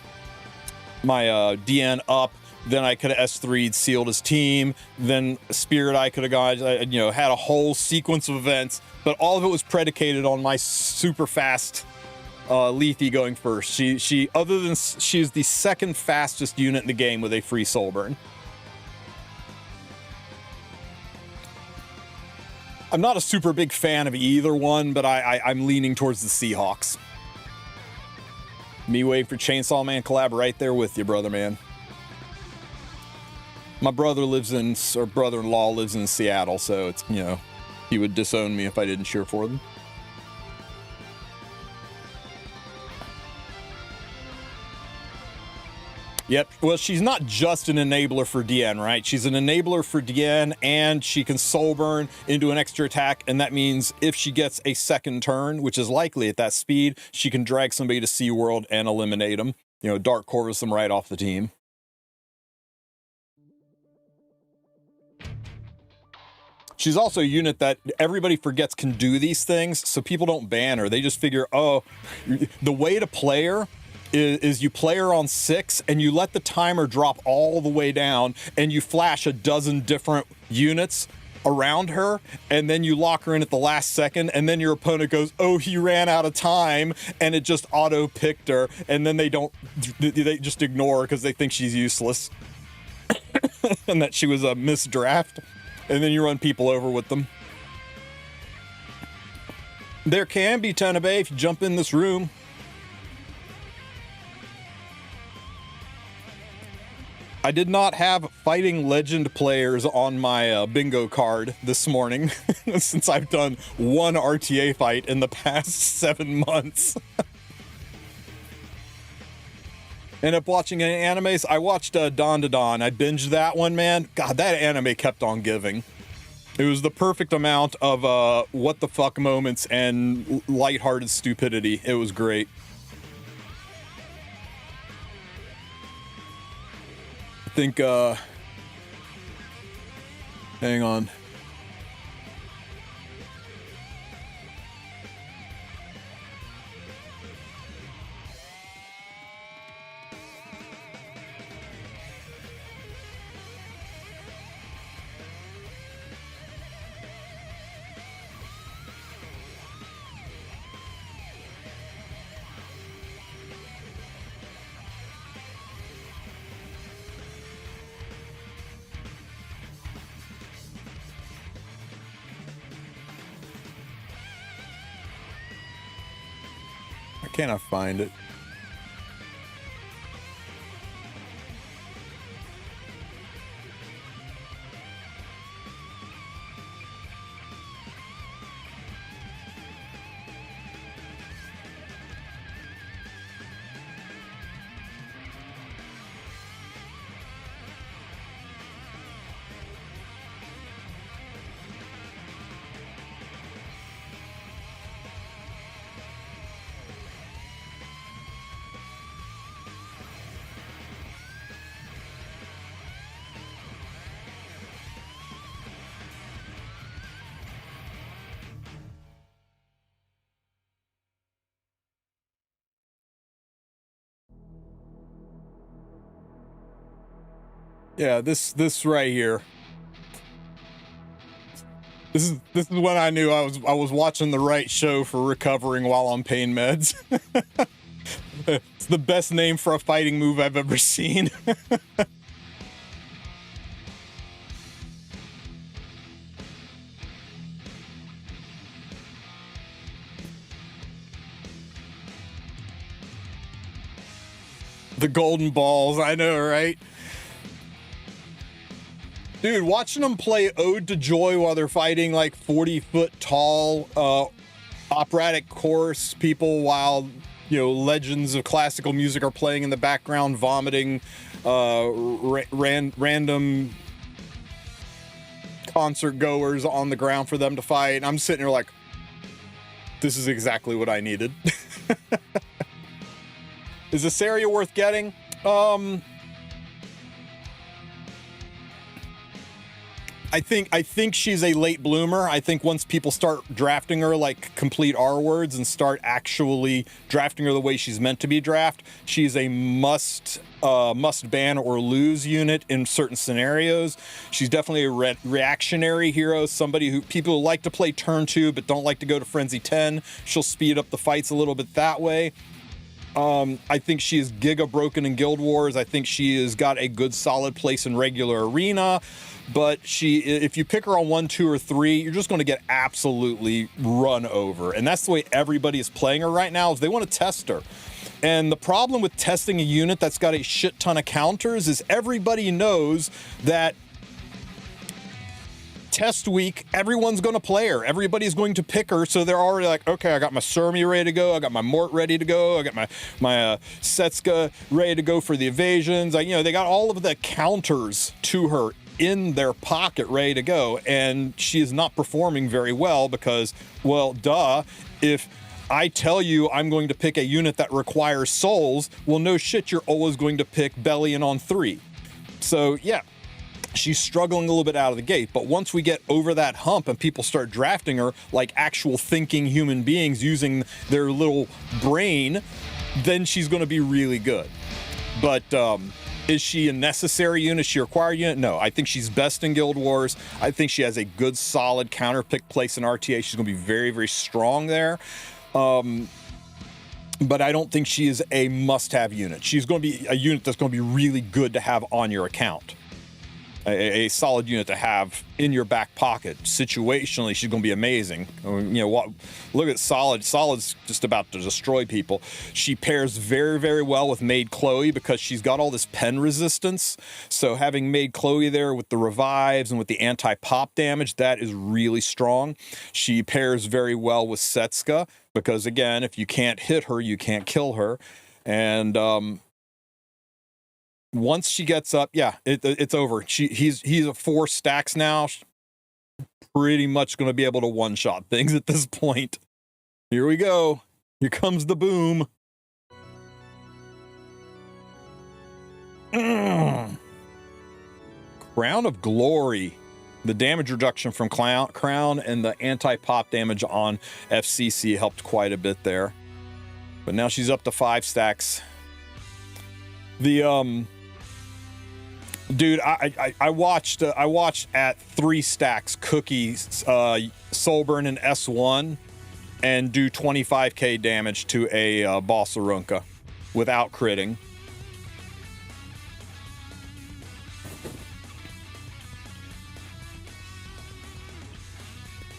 up. Then I could have S3'd, sealed his team. Then Spirit Eye could have got, had a whole sequence of events. But all of it was predicated on my super fast Lethe going first. She's the second fastest unit in the game with a free soul burn. I'm not a super big fan of either one, but I'm leaning towards the Seahawks. Me waiting for Chainsaw Man collab right there with you, brother man. My brother brother-in-law lives in Seattle, so it's, he would disown me if I didn't cheer for them. Yep. Well, she's not just an enabler for DN, right? She's an enabler for DN, and she can soul burn into an extra attack, and that means if she gets a second turn, which is likely at that speed, she can drag somebody to SeaWorld and eliminate them. Dark Corvus them right off the team. She's also a unit that everybody forgets can do these things, so people don't ban her. They just figure, oh, the way to play her is you play her on 6 and you let the timer drop all the way down and you flash a dozen different units around her, and then you lock her in at the last second, and then your opponent goes, oh, he ran out of time, and it just auto picked her, and then they just ignore her because they think she's useless and that she was a misdraft, and then you run people over with them. There can be Tenebae if you jump in this room. I did not have fighting legend players on my bingo card this morning since I've done one RTA fight in the past 7 months. End up watching any animes. I watched Dawn to Dawn. I binged that one, man. God, that anime kept on giving. It was the perfect amount of what the fuck moments and lighthearted stupidity. It was great. I think, hang on. Can't I find it? Yeah, this right here. This is when I knew I was watching the right show for recovering while on pain meds. It's the best name for a fighting move I've ever seen. The golden balls, I know, right? Dude, watching them play Ode to Joy while they're fighting like 40-foot tall operatic chorus people while, you know, legends of classical music are playing in the background, vomiting random concert goers on the ground for them to fight. And I'm sitting here like, this is exactly what I needed. Is Iseria worth getting? I think she's a late bloomer. I think once people start drafting her like complete R words and start actually drafting her the way she's meant to be drafted, she's a must ban or lose unit in certain scenarios. She's definitely a reactionary hero, somebody who people like to play turn 2 but don't like to go to Frenzy 10. She'll speed up the fights a little bit that way. I think she is giga broken in Guild Wars. I think she has got a good solid place in regular arena. But if you pick her on 1, 2, or 3, you're just going to get absolutely run over. And that's the way everybody is playing her right now, is they want to test her. And the problem with testing a unit that's got a shit ton of counters is everybody knows that test week, everyone's going to play her. Everybody's going to pick her. So they're already like, okay, I got my Surmi ready to go. I got my Mort ready to go. I got my Setska ready to go for the evasions. They got all of the counters to her in their pocket ready to go, and she is not performing very well because, well, duh, if I tell you I'm going to pick a unit that requires souls, well, no shit, you're always going to pick Bellion on 3. So yeah, she's struggling a little bit out of the gate, but once we get over that hump and people start drafting her like actual thinking human beings using their little brain, then she's going to be really good. But is she a necessary unit? Is she a required unit? No, I think she's best in Guild Wars. I think she has a good, solid counter pick place in RTA. She's going to be very, very strong there. But I don't think she is a must-have unit. She's going to be a unit that's going to be really good to have on your account. A solid unit to have in your back pocket. Situationally, she's going to be amazing. Look at Solid. Solid's just about to destroy people. She pairs very, very well with Maid Chloe because she's got all this pen resistance. So having Maid Chloe there with the revives and with the anti-pop damage, that is really strong. She pairs very well with Setska because, again, if you can't hit her, you can't kill her. And once she gets up, yeah, it's over. He's a 4 stacks now. Pretty much going to be able to one-shot things at this point. Here we go. Here comes the boom. Crown of Glory. The damage reduction from Crown and the anti-pop damage on FCC helped quite a bit there. But now she's up to 5 stacks. Dude, I watched at 3 stacks Cookies, Soulburn and S1 and do 25k damage to a Bossarunka without critting.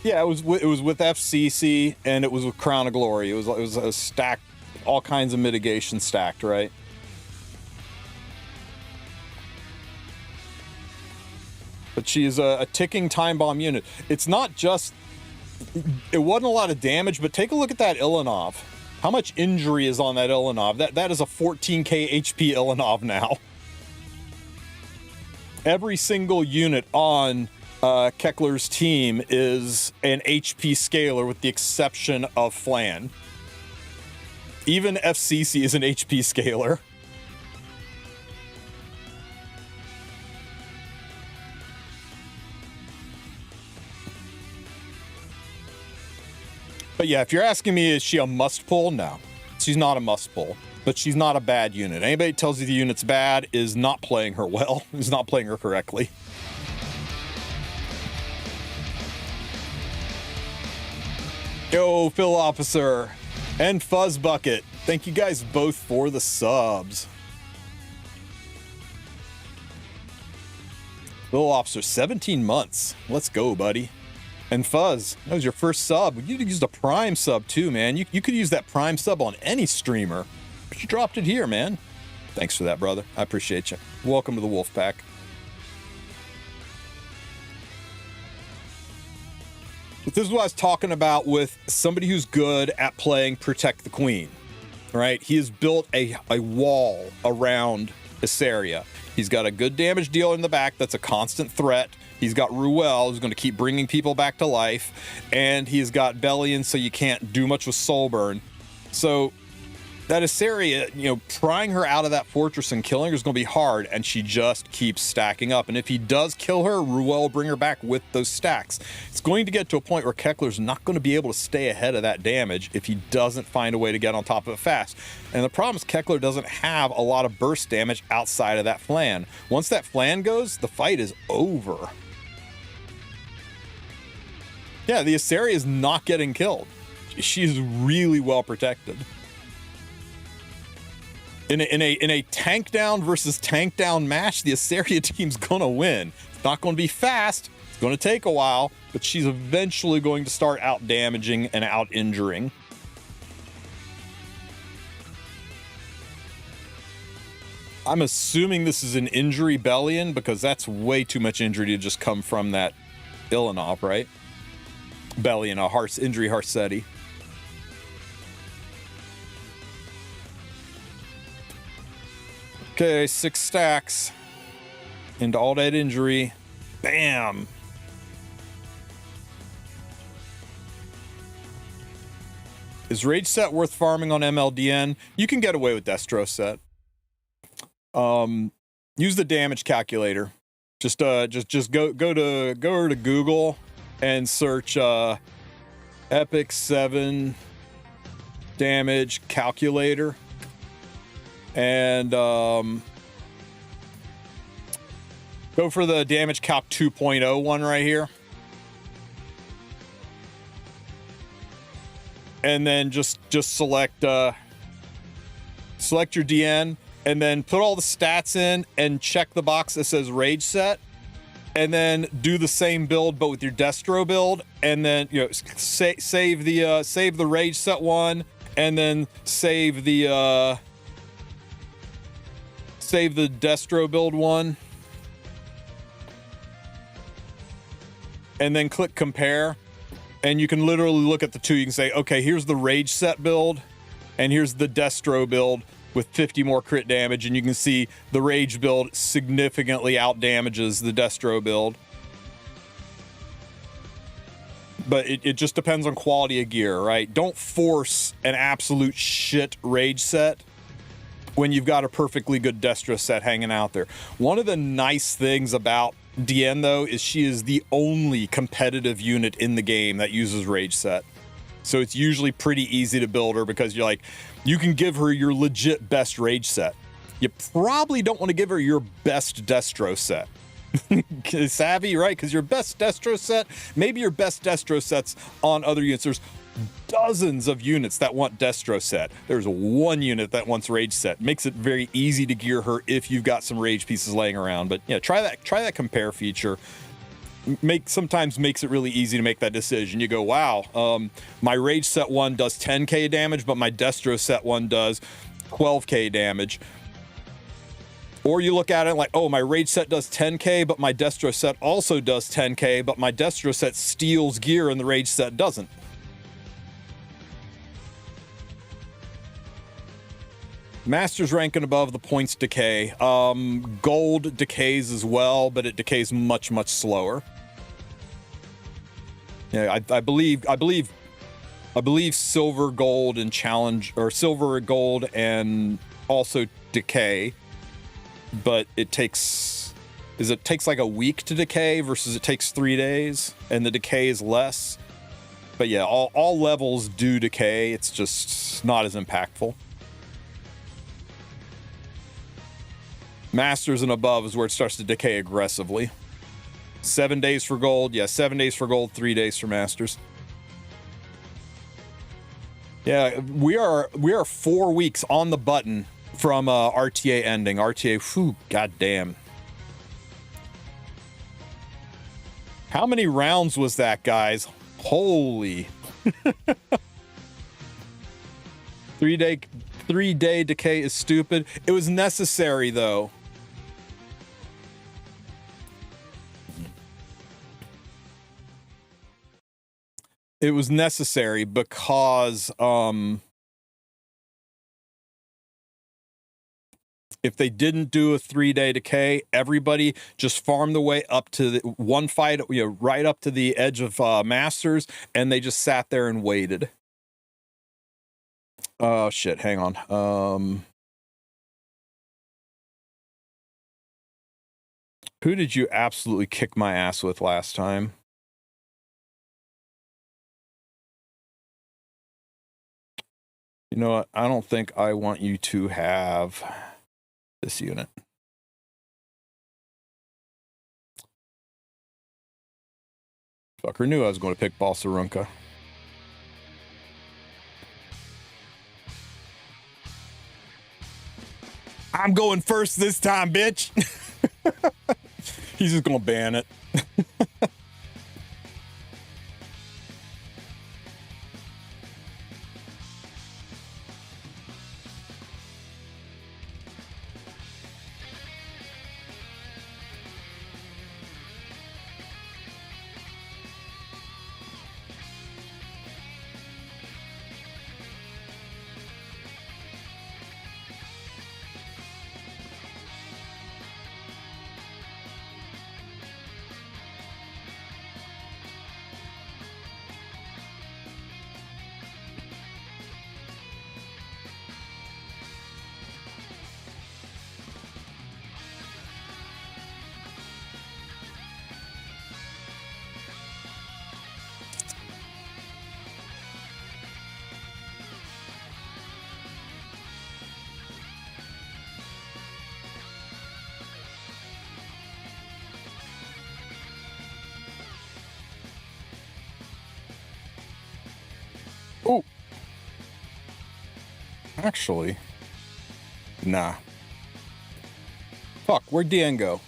Yeah, it was with FCC and it was with Crown of Glory. It was a stack, all kinds of mitigation stacked, right? But she is a ticking time bomb unit. It's not just, it wasn't a lot of damage, but take a look at that Ilanov. How much injury is on that Ilanov? That is a 14k HP Ilanov now. Every single unit on Kekler's team is an HP scaler with the exception of Flan. Even FCC is an HP scaler. But yeah, if you're asking me, is she a must pull? No, she's not a must pull. but she's not a bad unit. Anybody that tells you the unit's bad is not playing her well, is not playing her correctly. Yo, Phil Officer and Fuzz Bucket, thank you guys both for the subs. Phil Officer, 17 months. Let's go, buddy. And Fuzz, that was your first sub. You used a Prime sub too, man. You could use that Prime sub on any streamer, but you dropped it here, man. Thanks for that, brother. I appreciate you. Welcome to the Wolf Pack. But this is what I was talking about with somebody who's good at playing Protect the Queen, right? He has built a wall around Iseria. He's got a good damage dealer in the back that's a constant threat. He's got Ruel, who's going to keep bringing people back to life. And he's got Bellion, so you can't do much with Soul Burn. So that Iseria, you know, prying her out of that fortress and killing her is going to be hard, and she just keeps stacking up. And if he does kill her, Ruel will bring her back with those stacks. It's going to get to a point where Kekler's not going to be able to stay ahead of that damage if he doesn't find a way to get on top of it fast. And the problem is Kekler doesn't have a lot of burst damage outside of that flan. Once that flan goes, the fight is over. Yeah, the Iseria is not getting killed. She's really well protected. In a tank down versus tank down match, the Iseria team's gonna win. It's not gonna be fast, it's gonna take a while, but she's eventually going to start out damaging and out injuring. I'm assuming this is an injury Bellion, because that's way too much injury to just come from that Ilanov, right? Bellion, a injury Harsetti. Okay, 6 stacks into all that injury. Bam. Is Rage Set worth farming on MLDN? You can get away with Destro Set. Use the damage calculator. Just go to Google and search Epic 7 damage calculator. And go for the damage calc 2.0 one right here. And then just select your DN and then put all the stats in and check the box that says Rage Set. And then do the same build but with your Destro build, and then save the Rage Set one, and then save the Destro build one, and then click compare, and you can literally look at the two. You can say, okay, here's the Rage Set build, and here's the Destro build with 50 more crit damage, and you can see the Rage build significantly out damages the Destro build. But it just depends on quality of gear, right? Don't force an absolute shit Rage Set when you've got a perfectly good Destro set hanging out there. One of the nice things about DN, though, is she is the only competitive unit in the game that uses Rage Set. So it's usually pretty easy to build her, because you're like, you can give her your legit best Rage Set. You probably don't want to give her your best Destro set. Savvy, right? Because your best Destro set, maybe your best Destro sets on other units. There's dozens of units that want Destro Set. There's one unit that wants Rage Set. Makes it very easy to gear her if you've got some Rage pieces laying around. But yeah, try that compare feature. Sometimes makes it really easy to make that decision. You go, wow, my Rage Set one does 10k damage, but my Destro Set one does 12k damage. Or you look at it like, oh, my Rage Set does 10k, but my Destro Set also does 10k, but my Destro Set steals gear and the Rage Set doesn't. Master's ranking above, the points decay. Gold decays as well, but it decays much, much slower. Yeah, I believe silver, gold, and challenge, or silver, gold, and also decay. But it takes like a week to decay versus it takes 3 days, and the decay is less. But yeah, all levels do decay. It's just not as impactful. Masters and above is where it starts to decay aggressively. 7 days for gold. Yeah, 7 days for gold, 3 days for masters. Yeah, we are 4 weeks on the button from RTA ending. RTA, whew, goddamn. How many rounds was that, guys? Holy. 3 day decay is stupid. It was necessary though. It was necessary because if they didn't do a 3 day decay, everybody just farmed the way up to the one fight, right up to the edge of Masters, and they just sat there and waited. Oh shit, hang on. Who did you absolutely kick my ass with last time? You know what? I don't think I want you to have this unit. Fucker knew I was going to pick Balsarunka. I'm going first this time, bitch. He's just going to ban it. Oh, actually, nah. Fuck, where'd Deanne go?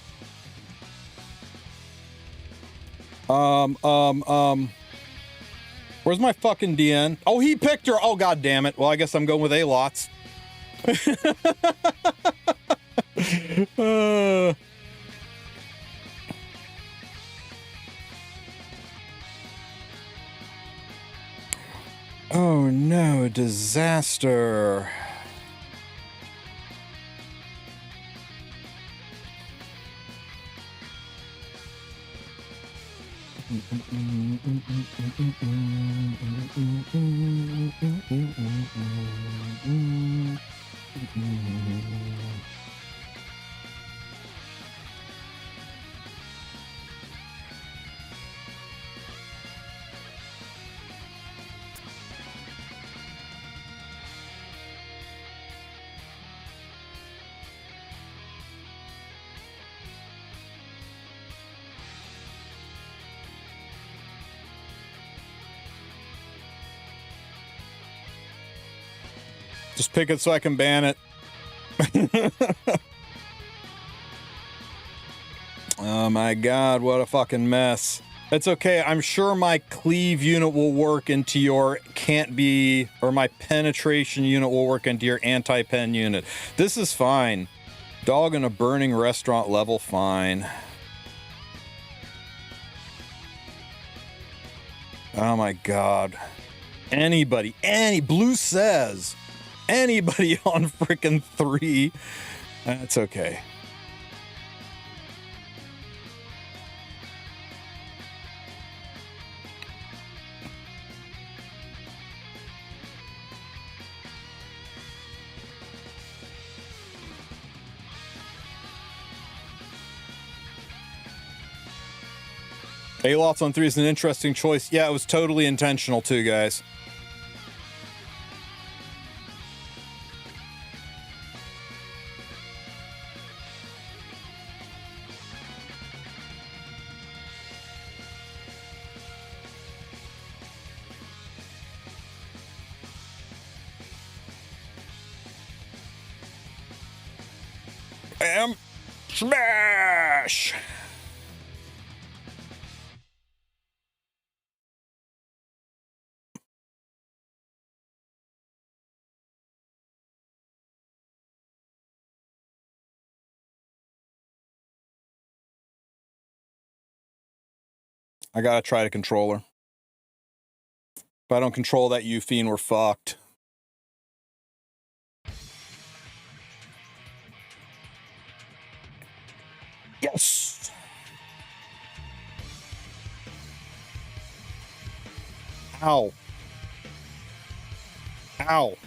Where's my fucking Deanne? Oh, he picked her. Oh, god damn it. Well, I guess I'm going with A-Lots. Oh no, disaster. Just pick it so I can ban it. Oh my god, what a fucking mess. It's okay, I'm sure my cleave unit will work into your can't be, or my penetration unit will work into your anti-pen unit. This is fine. Dog in a burning restaurant level, fine. Oh my god. Anybody, Blue says, anybody on frickin' 3, that's okay. A-Lots on 3 is an interesting choice. Yeah, it was totally intentional too, guys. Bam. Smash. I gotta try the controller. If I don't control that U-Fiend, we're fucked. Yes! Ow. Ow.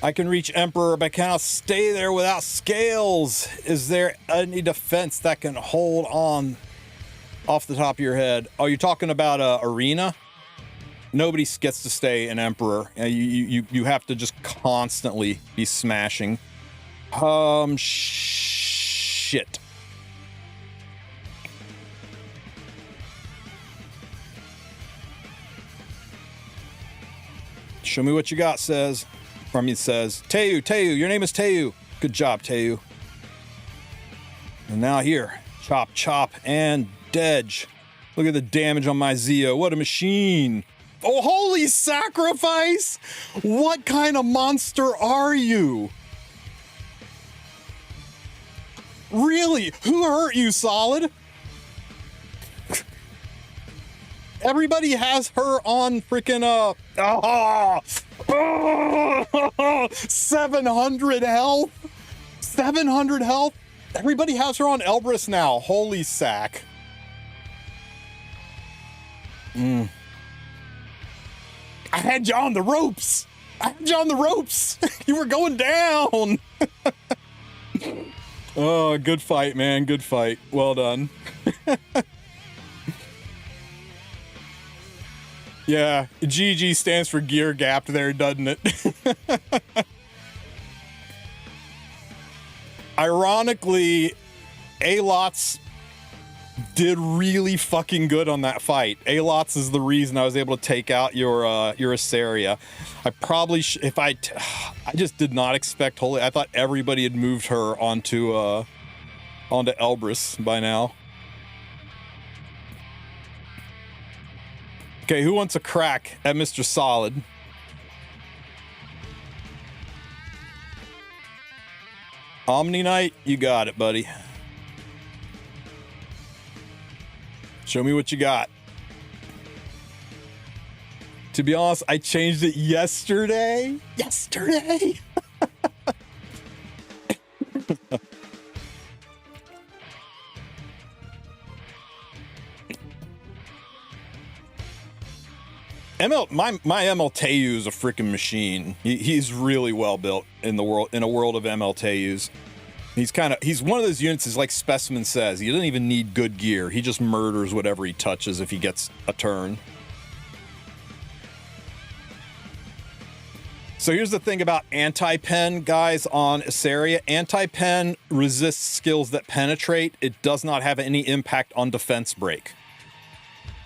I can reach Emperor, but I cannot stay there without scales. Is there any defense that can hold on off the top of your head? Oh, you're talking about Arena? Nobody gets to stay an Emperor. You have to just constantly be smashing. Shit. Show me what you got, says. I mean, says, Teu, your name is Teu. Good job, Teu. And now here, chop, and Dedge. Look at the damage on my Zeo. What a machine. Oh, holy sacrifice! What kind of monster are you? Really? Who hurt you, Solid? Everybody has her on freaking 700 health. 700 health. Everybody has her on Elbrus now. Holy sack. I had you on the ropes. You were going down. Oh, good fight, man. Good fight. Well done. Yeah, GG stands for gear gapped there, doesn't it? Ironically, Alots did really fucking good on that fight. Alots is the reason I was able to take out your Iseria. I probably I just did not expect Holy. I thought everybody had moved her onto Elbrus by now. Okay, who wants a crack at Mr. Solid? Omni Knight, you got it, buddy. Show me what you got. To be honest, I changed it yesterday. My ML Teu is a freaking machine. He's really well built in a world of ML Teus. He's one of those units, is like Specimen says, he doesn't even need good gear. He just murders whatever he touches if he gets a turn. So here's the thing about anti-pen, guys, on Iseria. Anti-pen resists skills that penetrate. It does not have any impact on defense break.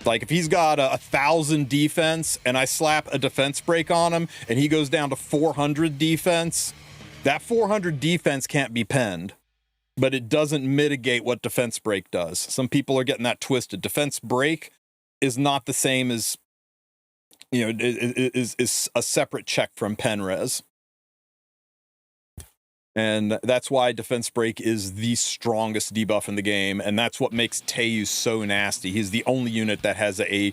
Like, if he's got 1,000 defense and I slap a defense break on him and he goes down to 400 defense, that 400 defense can't be penned, but it doesn't mitigate what defense break does. Some people are getting that twisted. Defense break is not the same as, is a separate check from pen res. And that's why defense break is the strongest debuff in the game, and that's what makes Teu so nasty. He's the only unit that has a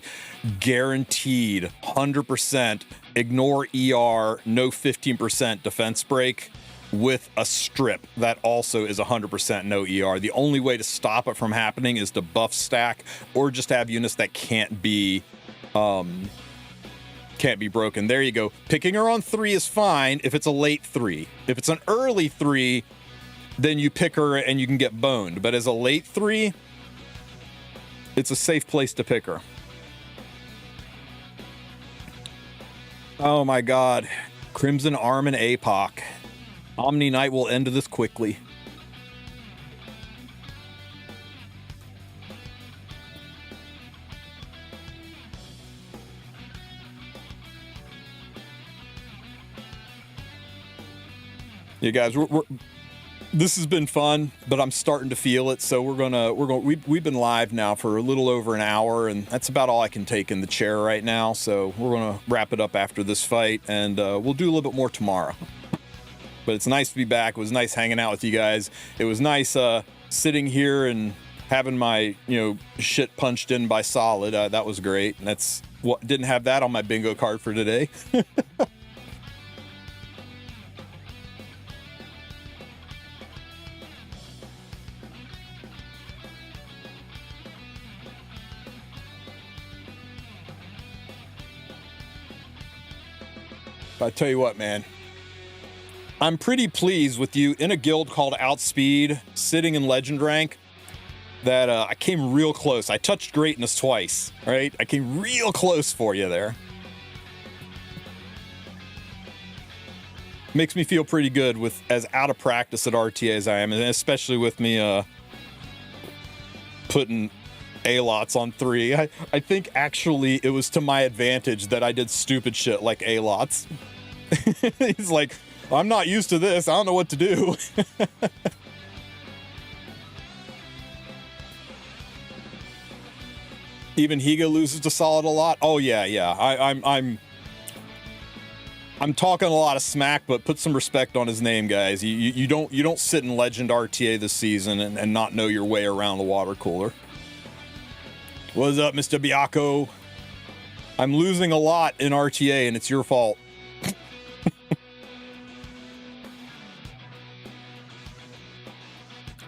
guaranteed 100% ignore ER, no 15% defense break with a strip that also is 100% no ER. The only way to stop it from happening is to buff stack or just have units that can't be broken. There you go. Picking her on 3 is fine if it's a late 3. If it's an early 3, then you pick her and you can get boned. But as a late 3, it's a safe place to pick her. Oh my god. Crimson Arm and APOC. Omni Knight will end this quickly. You guys, this has been fun, but I'm starting to feel it. So we've been live now for a little over an hour, and that's about all I can take in the chair right now. So we're gonna wrap it up after this fight, and we'll do a little bit more tomorrow. But it's nice to be back. It was nice hanging out with you guys. It was nice sitting here and having my shit punched in by Solid. That was great. And that's what didn't have that on my bingo card for today. I tell you what, man, I'm pretty pleased with you in a guild called Outspeed, sitting in legend rank, that I came real close. I touched greatness twice, right? I came real close for you there. Makes me feel pretty good with as out of practice at RTA as I am, and especially with me putting A-lots on 3. I think actually it was to my advantage that I did stupid shit like A-lots. He's like, I'm not used to this. I don't know what to do. Even Higa loses to Solid a lot. Oh yeah. I'm talking a lot of smack, but put some respect on his name, guys. You don't sit in Legend RTA this season and not know your way around the water cooler. What's up, Mr. Biako? I'm losing a lot in RTA, and it's your fault.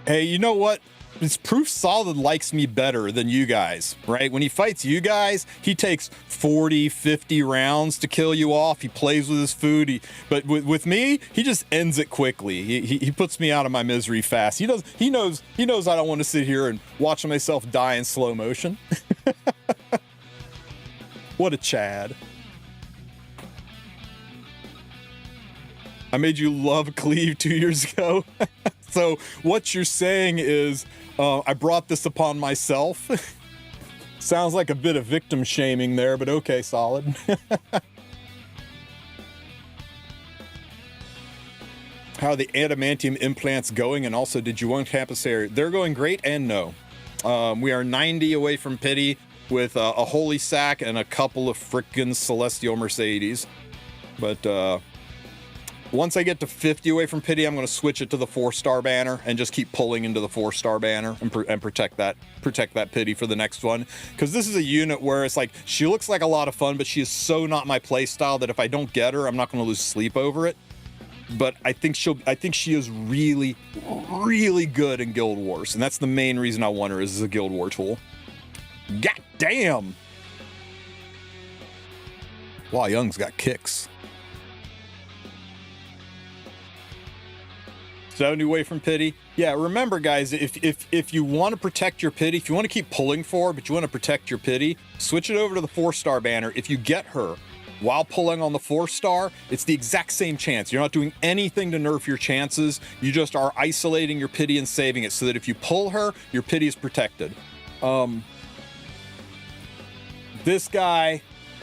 Hey, you know what? It's proof Solid likes me better than you guys, right? When he fights you guys, he takes 40, 50 rounds to kill you off. He plays with his food. But with me, he just ends it quickly. He puts me out of my misery fast. He knows I don't want to sit here and watch myself die in slow motion. What a Chad. I made you love Cleve 2 years ago. So what you're saying is, I brought this upon myself. Sounds like a bit of victim shaming there, but okay, Solid. How are the adamantium implants going? And also, did you want Campus area? They're going great, and no. We are 90 away from pity with a holy sack and a couple of frickin' celestial Mercedes. But once I get to 50 away from pity, I'm going to switch it to the 4-star banner and just keep pulling into the 4-star banner and protect that pity for the next one. Because this is a unit where it's like, she looks like a lot of fun, but she is so not my play style that if I don't get her, I'm not going to lose sleep over it. But I think she is really, really good in Guild Wars, and that's the main reason I want her is as a Guild War tool. God damn! Wow, Young's got kicks. 70 away from pity. Yeah, remember guys, if you want to protect your pity, if you want to keep pulling for, but you want to protect your pity, switch it over to the 4-star banner. If you get her while pulling on the 4-star, it's the exact same chance. You're not doing anything to nerf your chances. You just are isolating your pity and saving it so that if you pull her, your pity is protected. This guy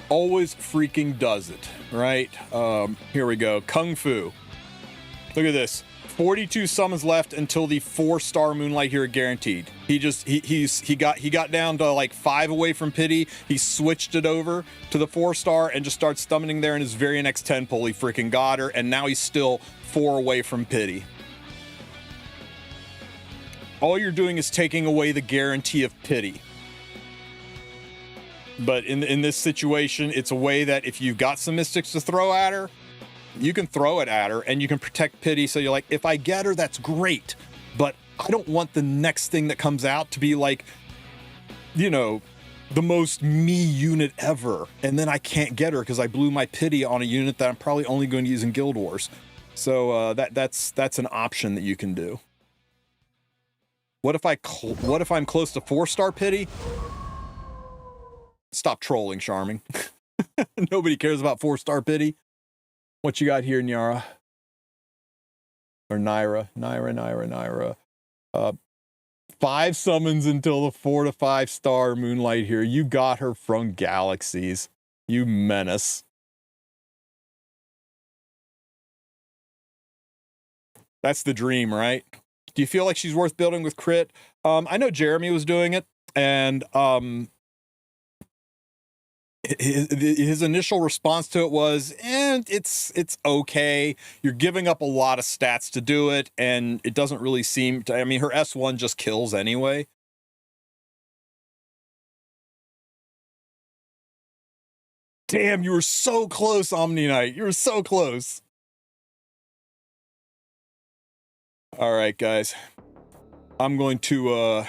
always freaking does it, right? Here we go. Kung Fu. Look at this. 42 summons left until the 4-star Moonlight Hero guaranteed. He got down to like 5 away from pity. He switched it over to the 4-star and just starts summoning there in his very next 10 pull. He freaking got her, and now he's still 4 away from pity. All you're doing is taking away the guarantee of pity. But in this situation, it's a way that if you've got some mystics to throw at her, you can throw it at her and you can protect pity. So you're like, if I get her, that's great. But I don't want the next thing that comes out to be like, you know, the most me unit ever. And then I can't get her because I blew my pity on a unit that I'm probably only going to use in Guild Wars. So that's an option that you can do. What if I'm close to 4-star pity? Stop trolling, Charming. Nobody cares about 4-star pity. What you got here, Nyara? Or Naira. 5 summons until the 4 to 5-star Moonlight here. You got her from Galaxies. You menace. That's the dream, right? Do you feel like she's worth building with crit? I know Jeremy was doing it, and his initial response to it was, it's okay. You're giving up a lot of stats to do it, and it doesn't really seem to, I mean, her S1 just kills anyway. Damn, you were so close, Omni Knight. You were so close. All right, guys. I'm going to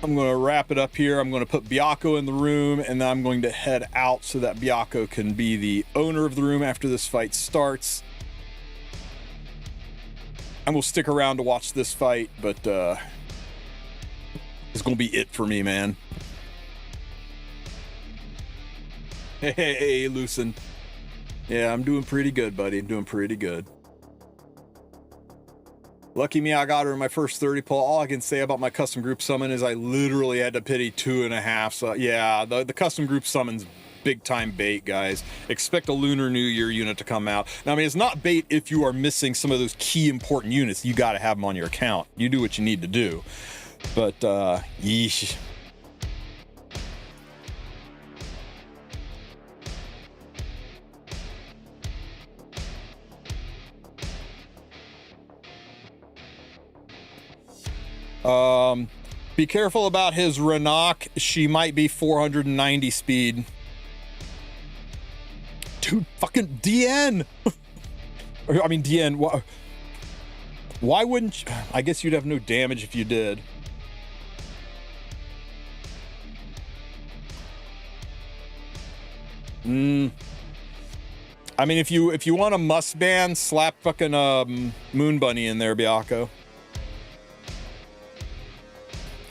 wrap it up here. I'm going to put Byakko in the room, and then I'm going to head out so that Byakko can be the owner of the room after this fight starts. And we'll stick around to watch this fight, but it's going to be it for me, man. Hey, Lucen. Yeah, I'm doing pretty good, buddy. I'm doing pretty good. Lucky me, I got her in my first 30 pull. All I can say about my custom group summon is I literally had to pity 2.5. So yeah, the custom group summon's big time bait, guys. Expect a Lunar New Year unit to come out. Now, I mean, it's not bait if you are missing some of those key important units. You got to have them on your account. You do what you need to do. But, yeesh. Be careful about his Renok. She might be 490 speed. Dude, fucking DN. I mean, DN. Why wouldn't you? I guess you'd have no damage if you did. I mean, if you want a must ban, slap fucking Moon Bunny in there, Byakko.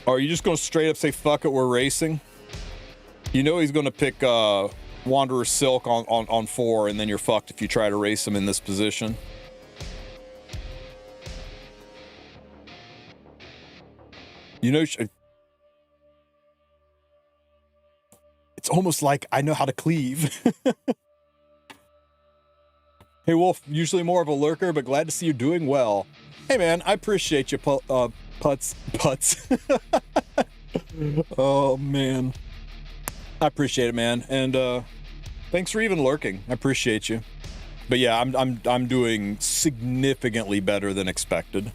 Or are you just going to straight up say, fuck it, we're racing? You know he's going to pick Wanderer Silk on 4, and then you're fucked if you try to race him in this position. You know, it's almost like I know how to cleave. Hey, Wolf, usually more of a lurker, but glad to see you doing well. Hey, man, I appreciate you, Putz. Oh, man. I appreciate it, man. And thanks for even lurking. I appreciate you. But yeah, I'm doing significantly better than expected.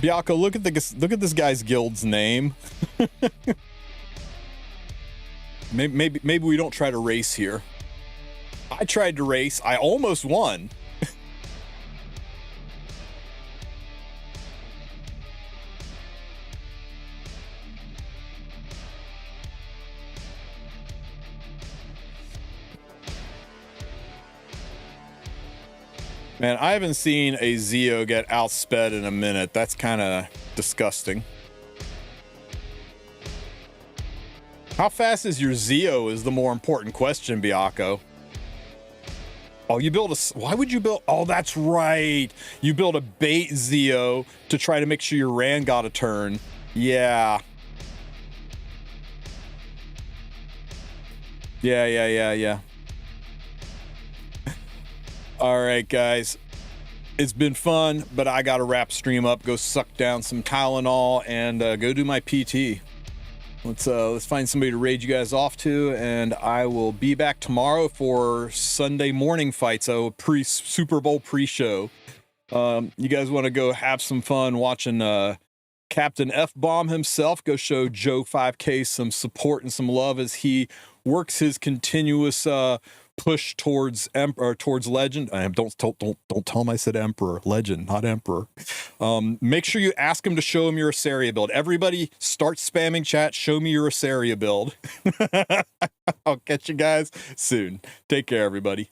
Byakko, look at this guy's guild's name. Maybe we don't try to race here. I tried to race. I almost won. Man, I haven't seen a Zeo get outsped in a minute. That's kind of disgusting. How fast is your Zeo is the more important question, Byakko. Oh, you build a... Why would you build... Oh, that's right. You build a bait Zeo to try to make sure your Ran got a turn. Yeah. Yeah. All right, guys. It's been fun, but I got to wrap stream up, go suck down some Tylenol, and go do my PT. Let's find somebody to raid you guys off to, and I will be back tomorrow for Sunday morning fights, so Super Bowl pre-show. You guys want to go have some fun watching Captain F-Bomb himself go show Joe 5K some support and some love as he works his continuous push towards towards legend. Don't tell him I said emperor. Legend, not emperor. Make sure you ask him to show him your Iseria build. Everybody start spamming chat. Show me your Iseria build. I'll catch you guys soon. Take care, everybody.